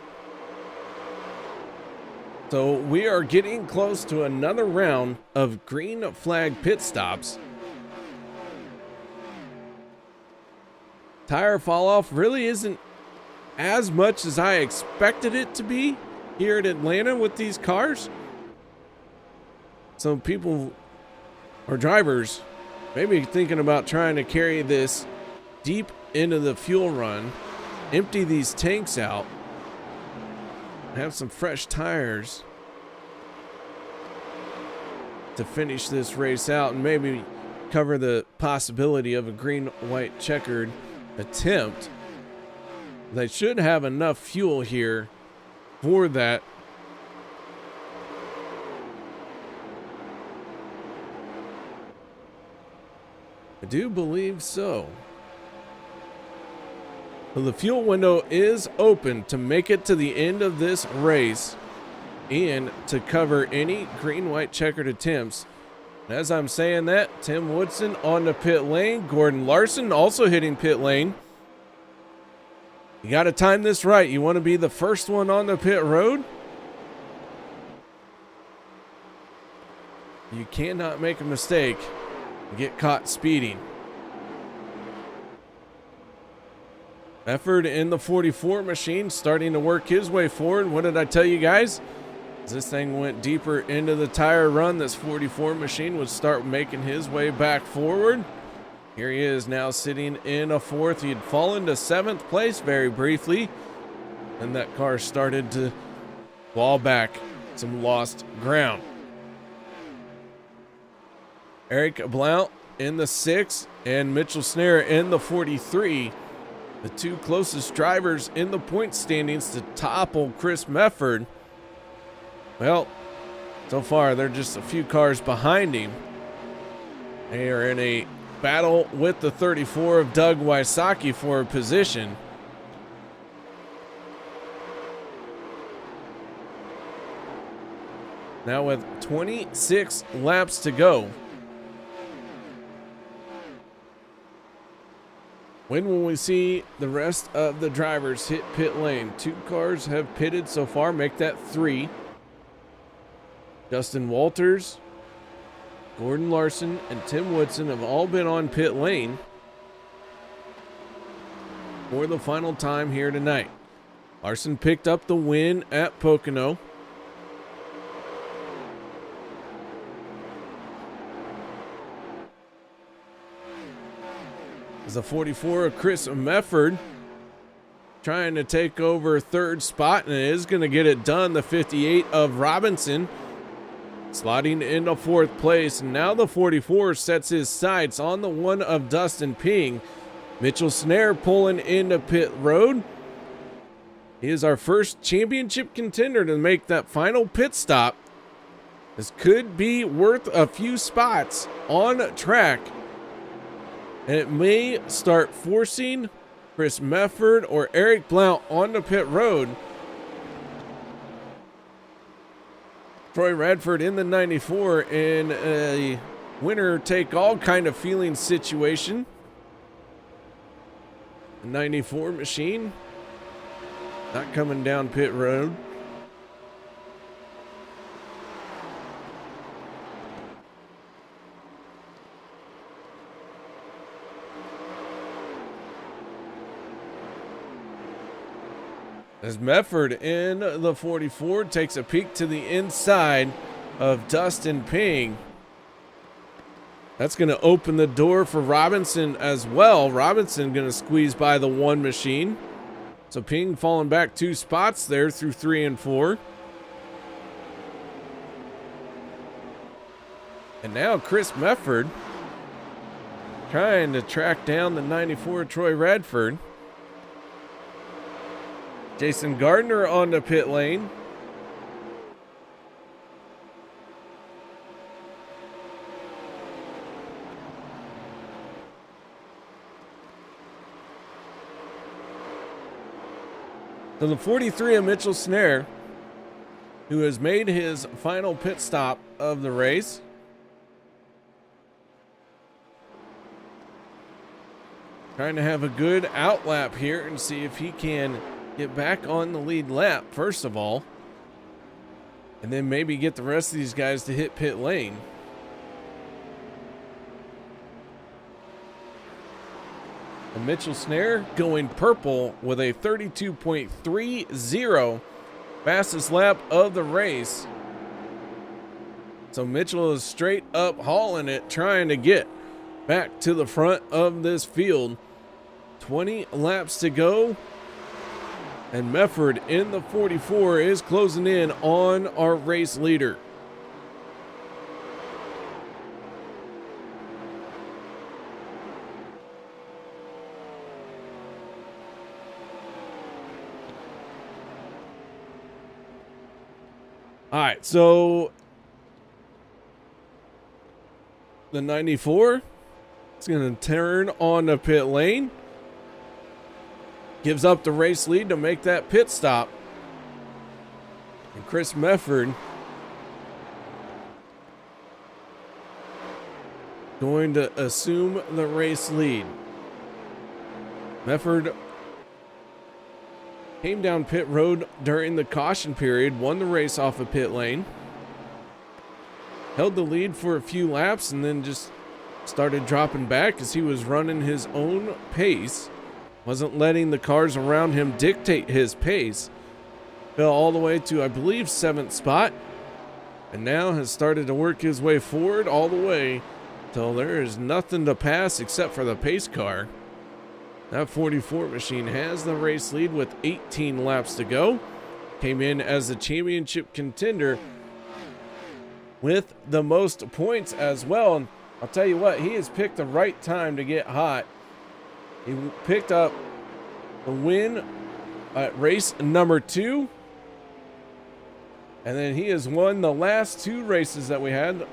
So we are getting close to another round of green flag pit stops. Tire fall off really isn't as much as I expected it to be here at Atlanta with these cars. So people or drivers maybe thinking about trying to carry this deep into the fuel run, empty these tanks out, have some fresh tires to finish this race out and maybe cover the possibility of a green white checkered attempt. They should have enough fuel here for that. I do believe so. So the fuel window is open to make it to the end of this race and to cover any green white checkered attempts. And as I'm saying that, Tim Woodson on the pit lane, Gordon Larson also hitting pit lane. You got to time this right. You want to be the first one on the pit road. You cannot make a mistake and get caught speeding. Effort in the 44 machine starting to work his way forward. What did I tell you guys? As this thing went deeper into the tire run, this 44 machine would start making his way back forward. Here he is now sitting in a fourth. He'd fallen to seventh place very briefly, and that car started to fall back some lost ground. Eric Blount in the 6 and Mitchell Snare in the 43. The two closest drivers in the point standings to topple Chris Mefford. Well, so far they're just a few cars behind him. They are in a battle with the 34 of Doug Wysocki for a position. Now with 26 laps to go. When will we see the rest of the drivers hit pit lane? 2 cars have pitted so far, make that 3. Justin Walters, Gordon Larson, and Tim Woodson have all been on pit lane for the final time here tonight. Larson picked up the win at Pocono. As the 44 of Chris Mefford trying to take over third spot, and it is going to get it done. The 58 of Robinson sliding into fourth place, and now the 44 sets his sights on the 1 of Dustin Ping. Mitchell Snare pulling into pit road. He is our first championship contender to make that final pit stop. This could be worth a few spots on track, and it may start forcing Chris Mefford or Eric Blount on the pit road. Troy Radford in the 94 in a winner-take-all kind of feeling situation. The 94 machine not coming down pit road. As Mefford in the 44 takes a peek to the inside of Dustin Ping. That's going to open the door for Robinson as well. Robinson going to squeeze by the 1 machine. So Ping falling back 2 spots there through 3 and 4. And now Chris Mefford trying to track down the 94 Troy Radford. Jason Gardner on the pit lane. So the 43 of Mitchell Snare, who has made his final pit stop of the race. Trying to have a good outlap here and see if he can get back on the lead lap, first of all. and then maybe get the rest of these guys to hit pit lane. And Mitchell Snare going purple with a 32.30, fastest lap of the race. So Mitchell is straight up hauling it, trying to get back to the front of this field. 20 laps to go. And Mefford in the 44 is closing in on our race leader. All right, so the 94 is going to turn on the pit lane. Gives up the race lead to make that pit stop. And Chris Mefford going to assume the race lead. Mefford came down pit road during the caution period, won the race off of pit lane, held the lead for a few laps, and then just started dropping back as he was running his own pace. Wasn't letting the cars around him dictate his pace. Fell all the way to, I believe, 7th spot, and now has started to work his way forward all the way till there is nothing to pass except for the pace car. That 44 machine has the race lead with 18 laps to go. Came in as the championship contender with the most points as well. And I'll tell you what, he has picked the right time to get hot. He picked up the win at race number 2. And then he has won the last 2 races that we had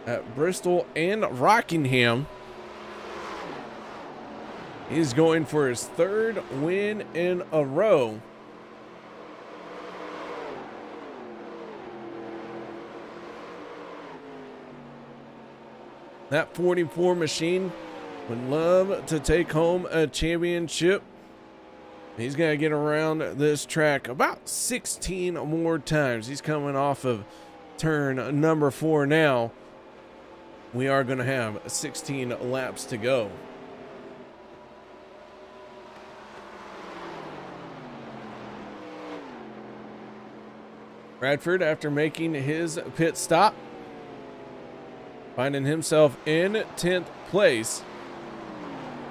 at Bristol and Rockingham. He's going for his 3rd win in a row. That 44 machine would love to take home a championship. He's going to get around this track about 16 more times. He's coming off of turn number 4 now. We are going to have 16 laps to go. Bradford, after making his pit stop, finding himself in 10th place.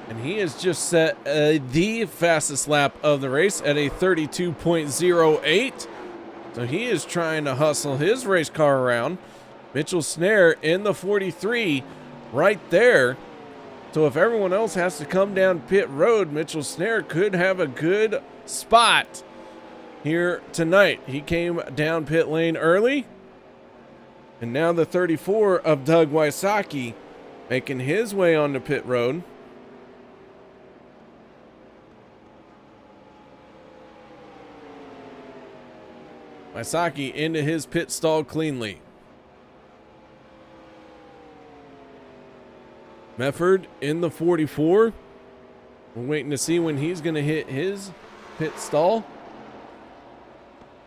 And he has just set the fastest lap of the race at a 32.08. So he is trying to hustle his race car around. Mitchell Snare in the 43 right there. So if everyone else has to come down pit road, Mitchell Snare could have a good spot here tonight. He came down pit lane early. And now the 34 of Doug Wysocki making his way onto pit road. Wysocki into his pit stall cleanly. Mefford in the 44. We're waiting to see when he's going to hit his pit stall.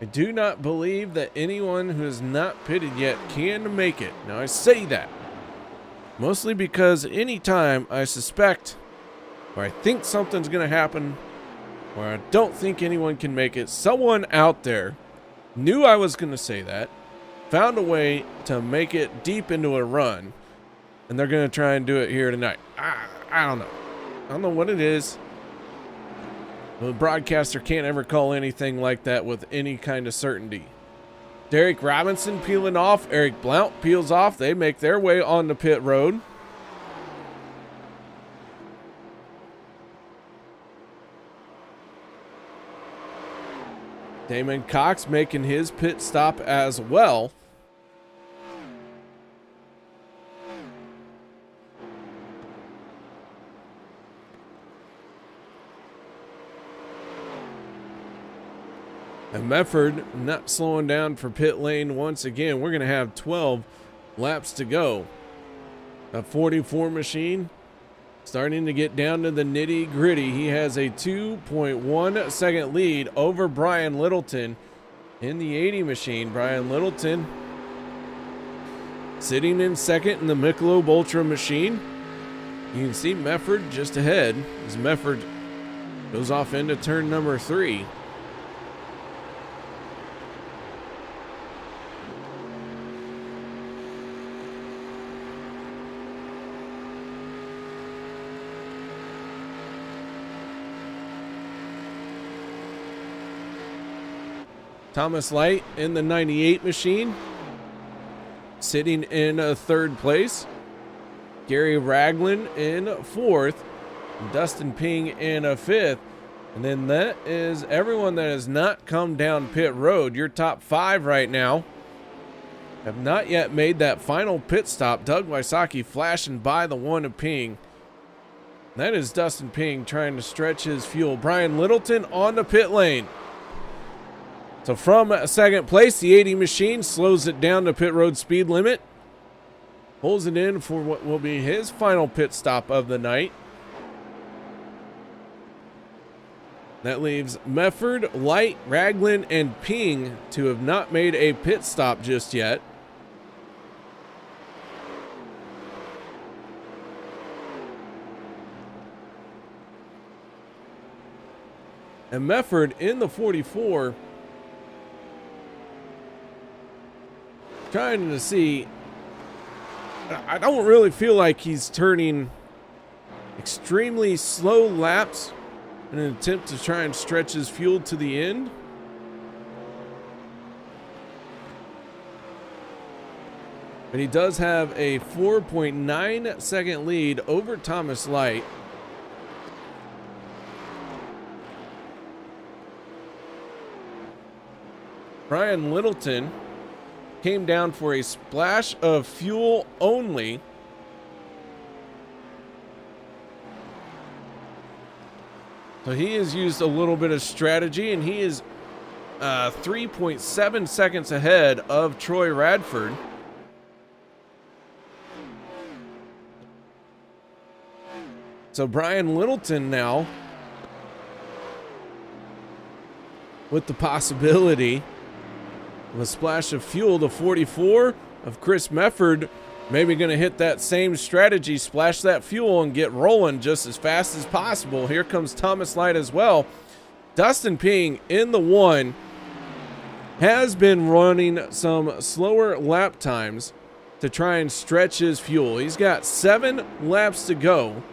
I do not believe that anyone who is not pitted yet can make it. Now I say that mostly because anytime I suspect or I think something's going to happen or I don't think anyone can make it, someone out there knew I was going to say that, found a way to make it deep into a run, and they're going to try and do it here tonight. I don't know. I don't know what it is. The broadcaster can't ever call anything like that with any kind of certainty. Derek Robinson peeling off. Eric Blount peels off. They make their way on the pit road. Damon Cox making his pit stop as well. And Mefford not slowing down for pit lane once again. We're going to have 12 laps to go. A 44 machine starting to get down to the nitty gritty. He has a 2.1 second lead over Brian Littleton in the 80 machine. Brian Littleton sitting in second in the Michelob Ultra machine. You can see Mefford just ahead as Mefford goes off into turn number 3. Thomas Light in the 98 machine, sitting in third place. Gary Ragland in 4th. Dustin Ping in 5th. And then that is everyone that has not come down pit road. Your top 5 right now have not yet made that final pit stop. Doug Wysocki flashing by the one of Ping. That is Dustin Ping trying to stretch his fuel. Brian Littleton on the pit lane. So from second place, the 80 machine slows it down to pit road speed limit. Pulls it in for what will be his final pit stop of the night. That leaves Mefford, Light, Ragland, and Ping to have not made a pit stop just yet. And Mefford in the 44, trying to see. I don't really feel like he's turning extremely slow laps in an attempt to try and stretch his fuel to the end. But he does have a 4.9 second lead over Thomas Light. Brian Littleton came down for a splash of fuel only. So he has used a little bit of strategy, and he is 3.7 seconds ahead of Troy Radford. So Brian Littleton now with the possibility of a splash of fuel. The 44 of Chris Mefford maybe going to hit that same strategy, splash that fuel and get rolling just as fast as possible. Here comes Thomas Light as well. Dustin Ping in the 1 has been running some slower lap times to try and stretch his fuel. He's got 7 laps to go.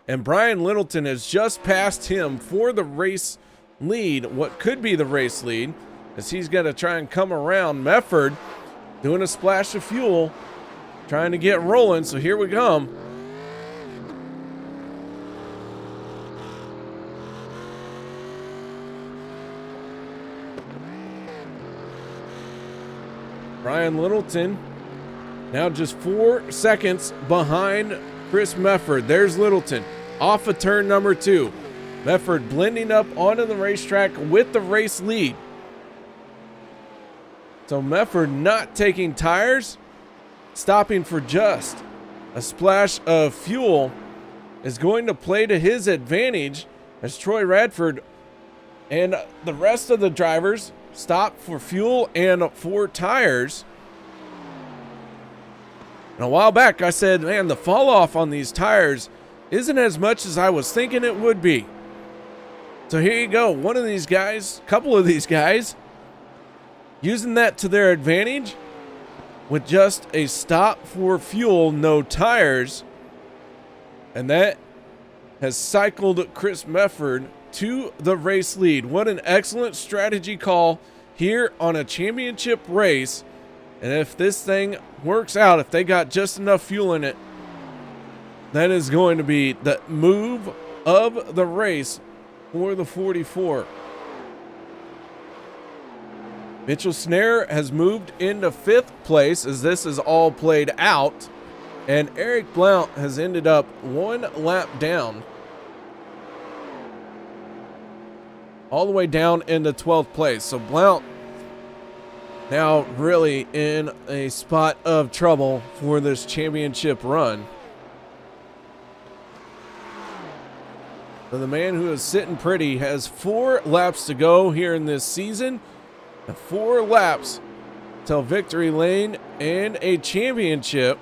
And Brian Littleton has just passed him for the race lead, what could be the race lead, as he's going to try and come around. Mefford doing a splash of fuel, trying to get rolling. So here we come. Brian Littleton now just 4 seconds behind Chris Mefford. There's Littleton off of turn number 2. Mefford blending up onto the racetrack with the race lead. So Mefford not taking tires, stopping for just a splash of fuel is going to play to his advantage as Troy Radford and the rest of the drivers stop for fuel and for tires. And a while back I said, man, the fall off on these tires isn't as much as I was thinking it would be. So here you go. One of these guys, couple of these guys, using that to their advantage with just a stop for fuel, no tires. And that has cycled Chris Mefford to the race lead. What an excellent strategy call here on a championship race. And if this thing works out, if they got just enough fuel in it, that is going to be the move of the race for the 44. Mitchell Snare has moved into 5th place as this is all played out. And Eric Blount has ended up 1 lap down, all the way down into 12th place. So Blount now really in a spot of trouble for this championship run. So the man who is sitting pretty has 4 laps to go here in this season. 4 laps till victory lane and a championship.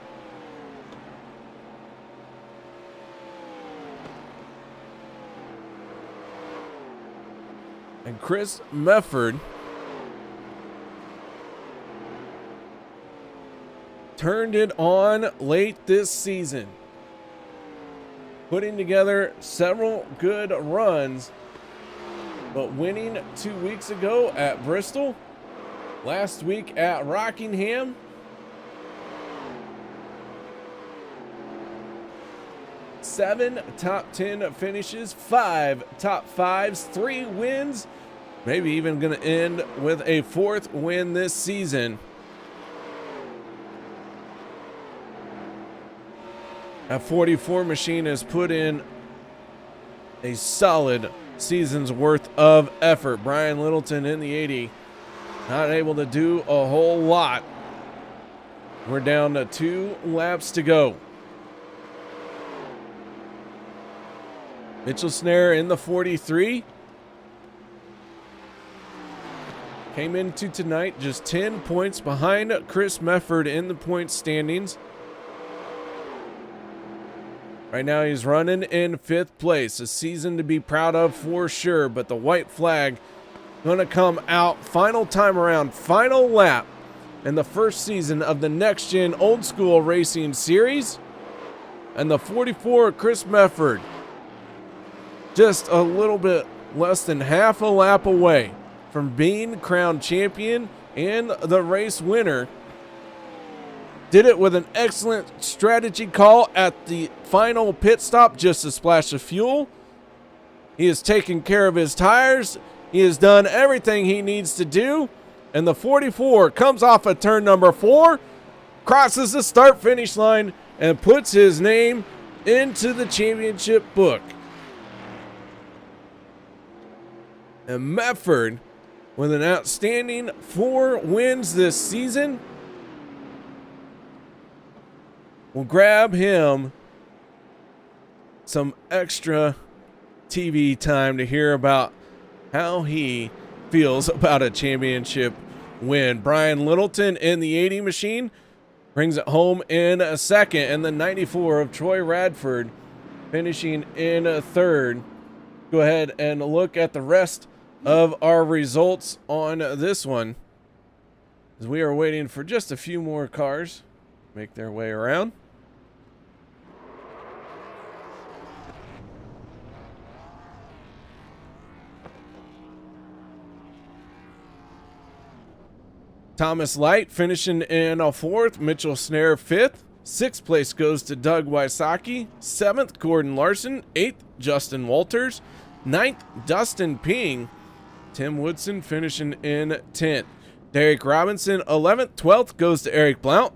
And Chris Mefford turned it on late this season, putting together several good runs, but winning 2 weeks ago at Bristol, last week at Rockingham, seven top 10 finishes, 5 top 5s, 3 wins, maybe even going to end with a 4th win this season. A 44 machine has put in a solid season's worth of effort. Brian Littleton in the 80, not able to do a whole lot. We're down to 2 laps to go. Mitchell Snare in the 43. Came into tonight just 10 points behind Chris Mefford in the points standings. Right now he's running in 5th place. A season to be proud of for sure, but the white flag gonna come out final time around, final lap in the first season of the Next Gen Old School Racing Series. And the 44, Chris Mefford, just a little bit less than half a lap away from being crowned champion and the race winner. Did it with an excellent strategy call at the final pit stop, just a splash of fuel. He has taken care of his tires. He has done everything he needs to do. And the 44 comes off of turn number 4, crosses the start-finish line, and puts his name into the championship book. And Mefford, with an outstanding 4 wins this season, will grab him some extra TV time to hear about how he feels about a championship win. Brian Littleton in the 80 machine brings it home in a second, and the 94 of Troy Radford finishing in a 3rd. Go ahead and look at the rest of our results on this one, as we are waiting for just a few more cars to make their way around. Thomas Light finishing in a 4th, Mitchell Snare 5th. 6th place goes to Doug Wysocki. 7th, Gordon Larson. 8th, Justin Walters. 9th, Dustin Ping. Tim Woodson finishing in 10th. Derek Robinson 11th. 12th goes to Eric Blount.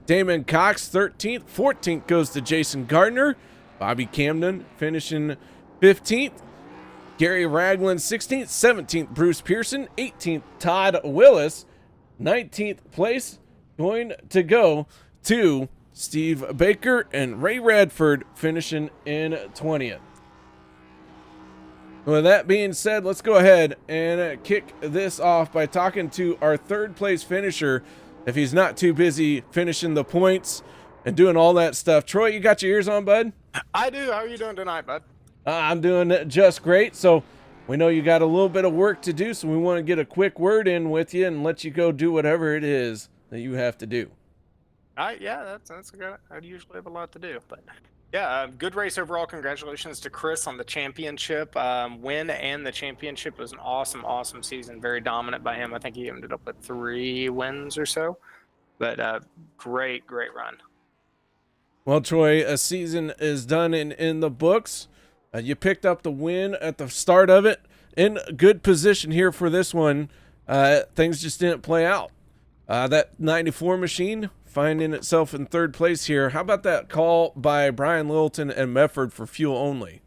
Damon Cox 13th. 14th goes to Jason Gardner. Bobby Camden finishing 15th. Gary Ragland 16th. 17th, Bruce Pearson. 18th, Todd Willis. 19th place going to go to Steve Baker, and Ray Radford finishing in 20th. With that being said, let's go ahead and kick this off by talking to our 3rd place finisher, if he's not too busy finishing the points and doing all that stuff. Troy, you got your ears on, bud? I do. How are you doing tonight, bud? I'm doing just great. So we know you got a little bit of work to do, so we want to get a quick word in with you and let you go do whatever it is that you have to do. Yeah, that's good. I usually have a lot to do, but yeah, good race overall. Congratulations to Chris on the championship win, and the championship was an awesome season. Very dominant by him. I think he ended up with 3 wins or so, but great run. Well, Troy, a season is done in the books. You picked up the win at the start of it, in good position here for this one. Things just didn't play out. That 94 machine finding itself in 3rd place here. How about that call by Brian Littleton and Mefford for fuel only?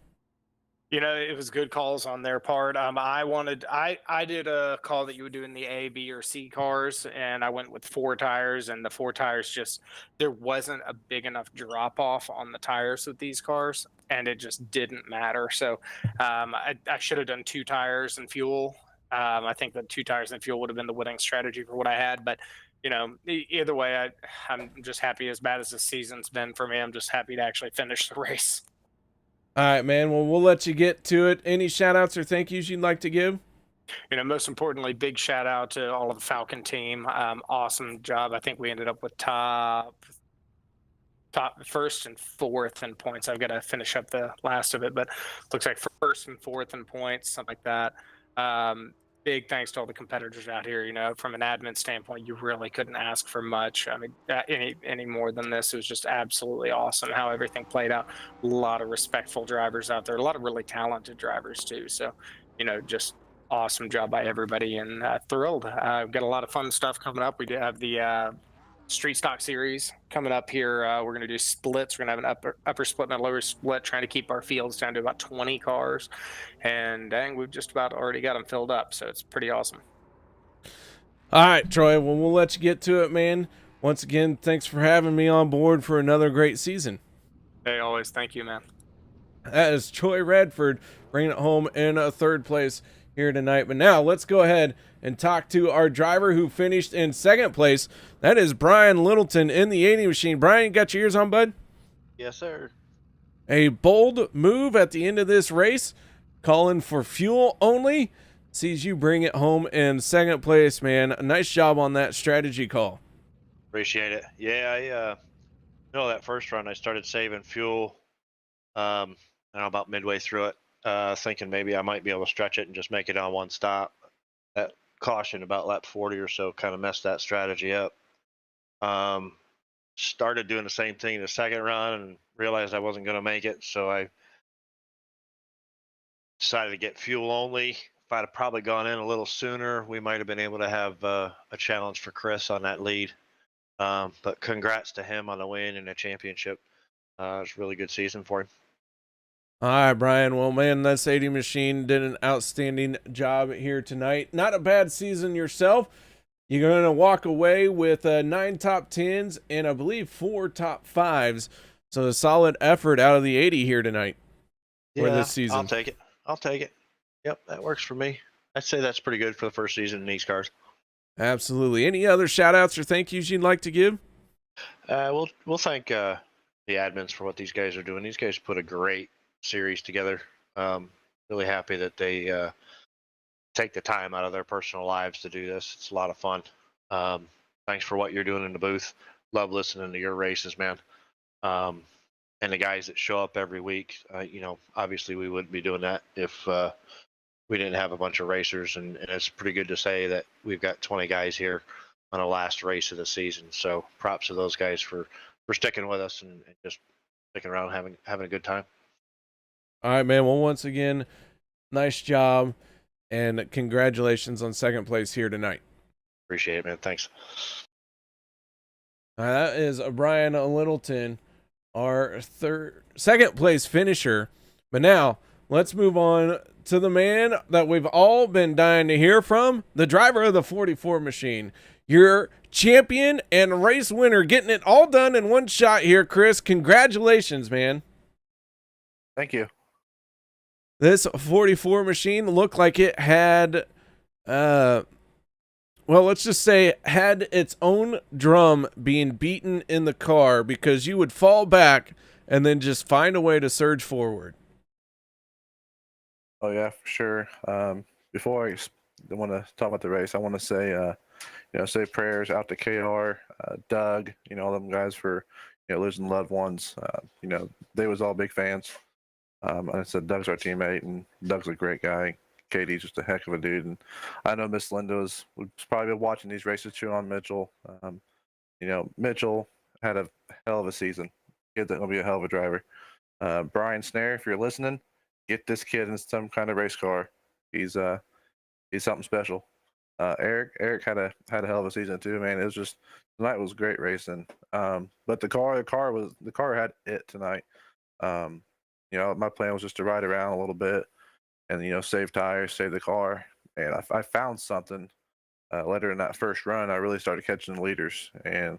You know, it was good calls on their part. I did a call that you would do in the A, B, or C cars, and I went with 4 tires, and the 4 tires there wasn't a big enough drop off on the tires with these cars, and it just didn't matter. So I should have done 2 tires and fuel, I think the 2 tires and fuel would have been the winning strategy for what I had, but either way, I'm just happy. As bad as the season's been for me, I'm just happy to actually finish the race. All right, man. Well, we'll let you get to it. Any shout outs or thank yous you'd like to give? Most importantly, big shout out to all of the Falcon team. Awesome job. I think we ended up with top first and fourth in points. I've got to finish up the last of it, but looks like first and fourth in points, something like that. Big thanks to all the competitors out here. From an admin standpoint, you really couldn't ask for much. I mean, any more than this. It was just absolutely awesome how everything played out. A lot of respectful drivers out there, a lot of really talented drivers too. So, just awesome job by everybody, and thrilled. We've got a lot of fun stuff coming up. We do have the street stock series coming up here. We're going to do splits. We're going to have an upper split and a lower split, trying to keep our fields down to about 20 cars. And dang, we've just about already got them filled up. So it's pretty awesome. All right, Troy. Well, we'll let you get to it, man. Once again, thanks for having me on board for another great season. Hey, always. Thank you, man. That is Troy Radford bringing it home in a third place here tonight. But now let's go ahead and talk to our driver who finished in second place. That is Brian Littleton in the 80 machine. Brian, you got your ears on, bud? Yes, sir. A bold move at the end of this race, calling for fuel only, sees you bring it home in second place, man. Nice job on that strategy call. Appreciate it. Yeah, that first run I started saving fuel. About midway through it, thinking maybe I might be able to stretch it and just make it on one stop. That caution about lap 40 or so kind of messed that strategy up. Started doing the same thing in the second run and realized I wasn't going to make it, so I decided to get fuel only. If I'd have probably gone in a little sooner, we might have been able to have a challenge for Chris on that lead. But congrats to him on the win and the championship. It's a really good season for him. All right, Brian. Well, man, that 80 machine did an outstanding job here tonight. Not a bad season yourself. You're going to walk away with 9 top 10s and I believe 4 top 5s. So a solid effort out of the 80 here tonight for this season. I'll take it. Yep, that works for me. I'd say that's pretty good for the first season in these cars. Absolutely. Any other shout outs or thank yous you'd like to give? We'll thank the admins for what these guys are doing. These guys put a great series together. Really happy that they take the time out of their personal lives to do this. It's a lot of fun. Thanks for what you're doing in the booth. Love listening to your races, man. And the guys that show up every week. Obviously we wouldn't be doing that if we didn't have a bunch of racers, and it's pretty good to say that we've got 20 guys here on the last race of the season. So props to those guys for sticking with us and just sticking around, having a good time. All right, man. Well, once again, nice job and congratulations on second place here tonight. Appreciate it, man. Thanks. That is Brian Littleton, our second place finisher. But now let's move on to the man that we've all been dying to hear from, the driver of the 44 machine, your champion and race winner, getting it all done in one shot here, Chris. Congratulations, man. Thank you. This 44 machine looked like it had, well, let's just say had its own drum being beaten in the car, because you would fall back and then just find a way to surge forward. Oh yeah, for sure. Before I want to talk about the race, I want to say, say prayers out to KR, Doug, all them guys for, losing loved ones. They was all big fans. I said Doug's our teammate, and Doug's a great guy. Katie's just a heck of a dude, and I know Miss Linda was probably watching these races too on Mitchell. Mitchell had a hell of a season. Kid's gonna be a hell of a driver. Brian Snare, if you're listening, get this kid in some kind of race car. He's something special. Eric had a hell of a season too, man. It was just, tonight was great racing. But the car had it tonight. My plan was just to ride around a little bit and save tires, save the car. And I found something later in that first run. I really started catching the leaders, and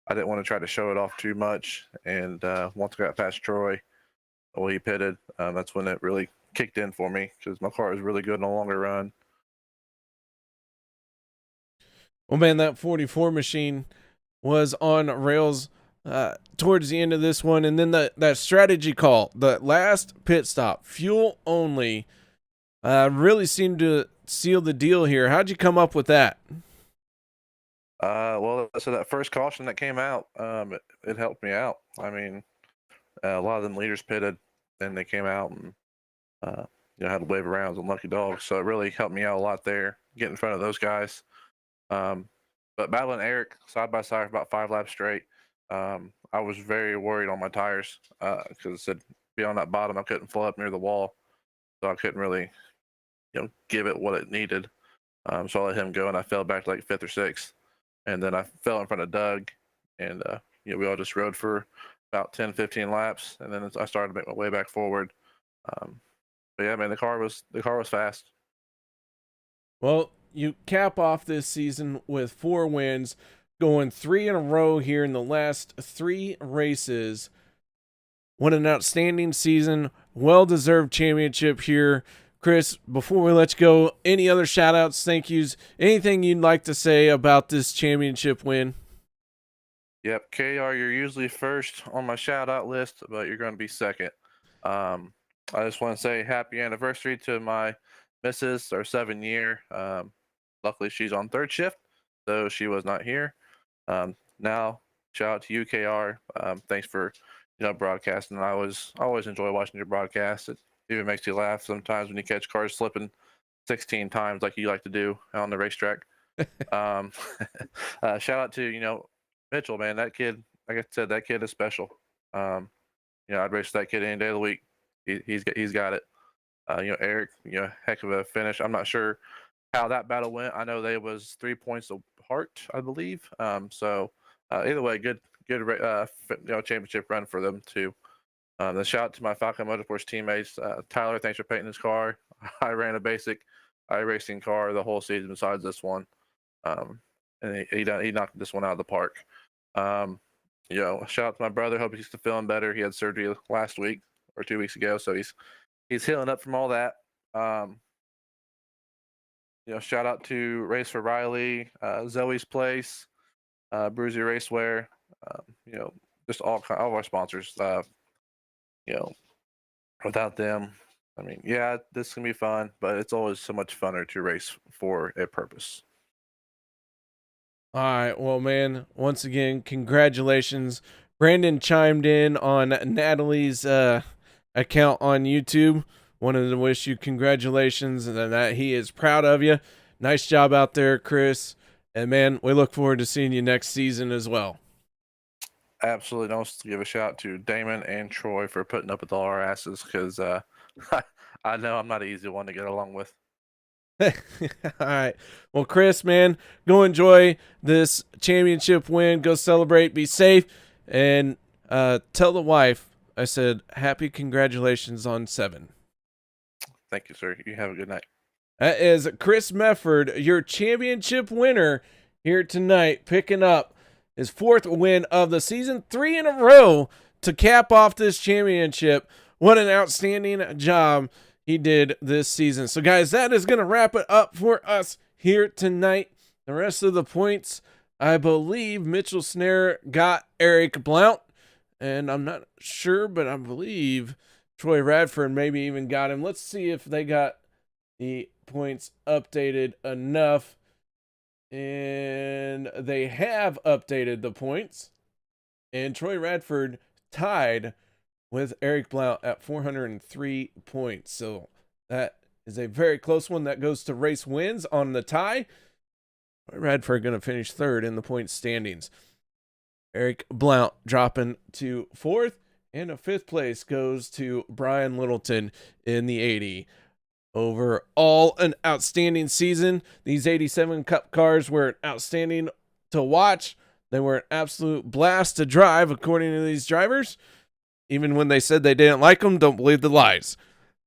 I didn't want to try to show it off too much. And once I got past Troy, he pitted. That's when it really kicked in for me, because my car was really good in a longer run. Well, man, that 44 machine was on rails towards the end of this one. And then that strategy call, the last pit stop, fuel only, really seemed to seal the deal here. How'd you come up with that? Well, so that first caution that came out, it helped me out. I mean, a lot of them leaders pitted, then they came out and had to wave around as lucky dogs. So it really helped me out a lot there, get in front of those guys. But battling Eric side by side for about 5 laps straight, I was very worried on my tires because it said be on that bottom. I couldn't flow up near the wall, so I couldn't really, give it what it needed. So I let him go, and I fell back to like 5th or 6th. And then I fell in front of Doug, and we all just rode for about 10, 15 laps, and then I started to make my way back forward. But yeah, man, the car was fast. Well, you cap off this season with 4 wins, going 3 in a row here in the last 3 races. What an outstanding season. Well-deserved championship here. Chris, before we let you go, any other shout-outs, thank yous, anything you'd like to say about this championship win? Yep, KR, you're usually first on my shout-out list, but you're going to be second. I just want to say happy anniversary to my missus, our 7-year. Luckily, she's on 3rd shift, so she was not here. Now, shout out to you, KR. Thanks for broadcasting. I always enjoy watching your broadcast. It even makes you laugh sometimes when you catch cars slipping 16 times like you like to do on the racetrack. Shout out to Mitchell, man. That kid, like I said, that kid is special. I'd race that kid any day of the week. He's got it. Eric, heck of a finish. I'm not sure how that battle went. I know they was 3 points apart, I believe. So either way, good championship run for them too. The shout out to my Falcon Motorsports teammates. Tyler, thanks for painting his car. I ran a basic iRacing car the whole season besides this one. And he knocked this one out of the park. Shout out to my brother. Hope he's still feeling better. He had surgery last week or 2 weeks ago, so he's healing up from all that. Shout out to Race for Riley, Zoe's Place, Bruzy Racewear. Just all of our sponsors. Without them, I mean, yeah, this can be fun, but it's always so much funner to race for a purpose. All right, well, man, once again, congratulations. Brandon chimed in on Natalie's account on YouTube. Wanted to wish you congratulations and that he is proud of you. Nice job out there, Chris. And, man, we look forward to seeing you next season as well. Absolutely. And also give a shout out to Damon and Troy for putting up with all our asses because I know I'm not an easy one to get along with. All right. Well, Chris, man, go enjoy this championship win. Go celebrate. Be safe. And tell the wife I said happy congratulations on 7. Thank you, sir. You have a good night. That is Chris Mefford, your championship winner here tonight, picking up his 4th win of the season, 3 in a row to cap off this championship. What an outstanding job he did this season. So, guys, that is going to wrap it up for us here tonight. The rest of the points, I believe Mitchell Snare got Eric Blount, and I'm not sure, but I believe Troy Radford maybe even got him. Let's see if they got the points updated enough. And they have updated the points. And Troy Radford tied with Eric Blount at 403 points. So that is a very close one. That goes to race wins on the tie. Troy Radford going to finish 3rd in the point standings. Eric Blount dropping to 4th. And a 5th place goes to Brian Littleton in the 80. Overall, an outstanding season. These 87 Cup cars were outstanding to watch. They were an absolute blast to drive, according to these drivers. Even when they said they didn't like them, don't believe the lies.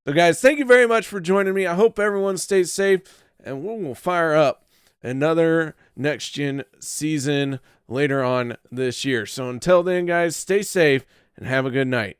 So, guys, thank you very much for joining me. I hope everyone stays safe, and we will fire up another Next Gen season later on this year. So, until then, guys, stay safe and have a good night.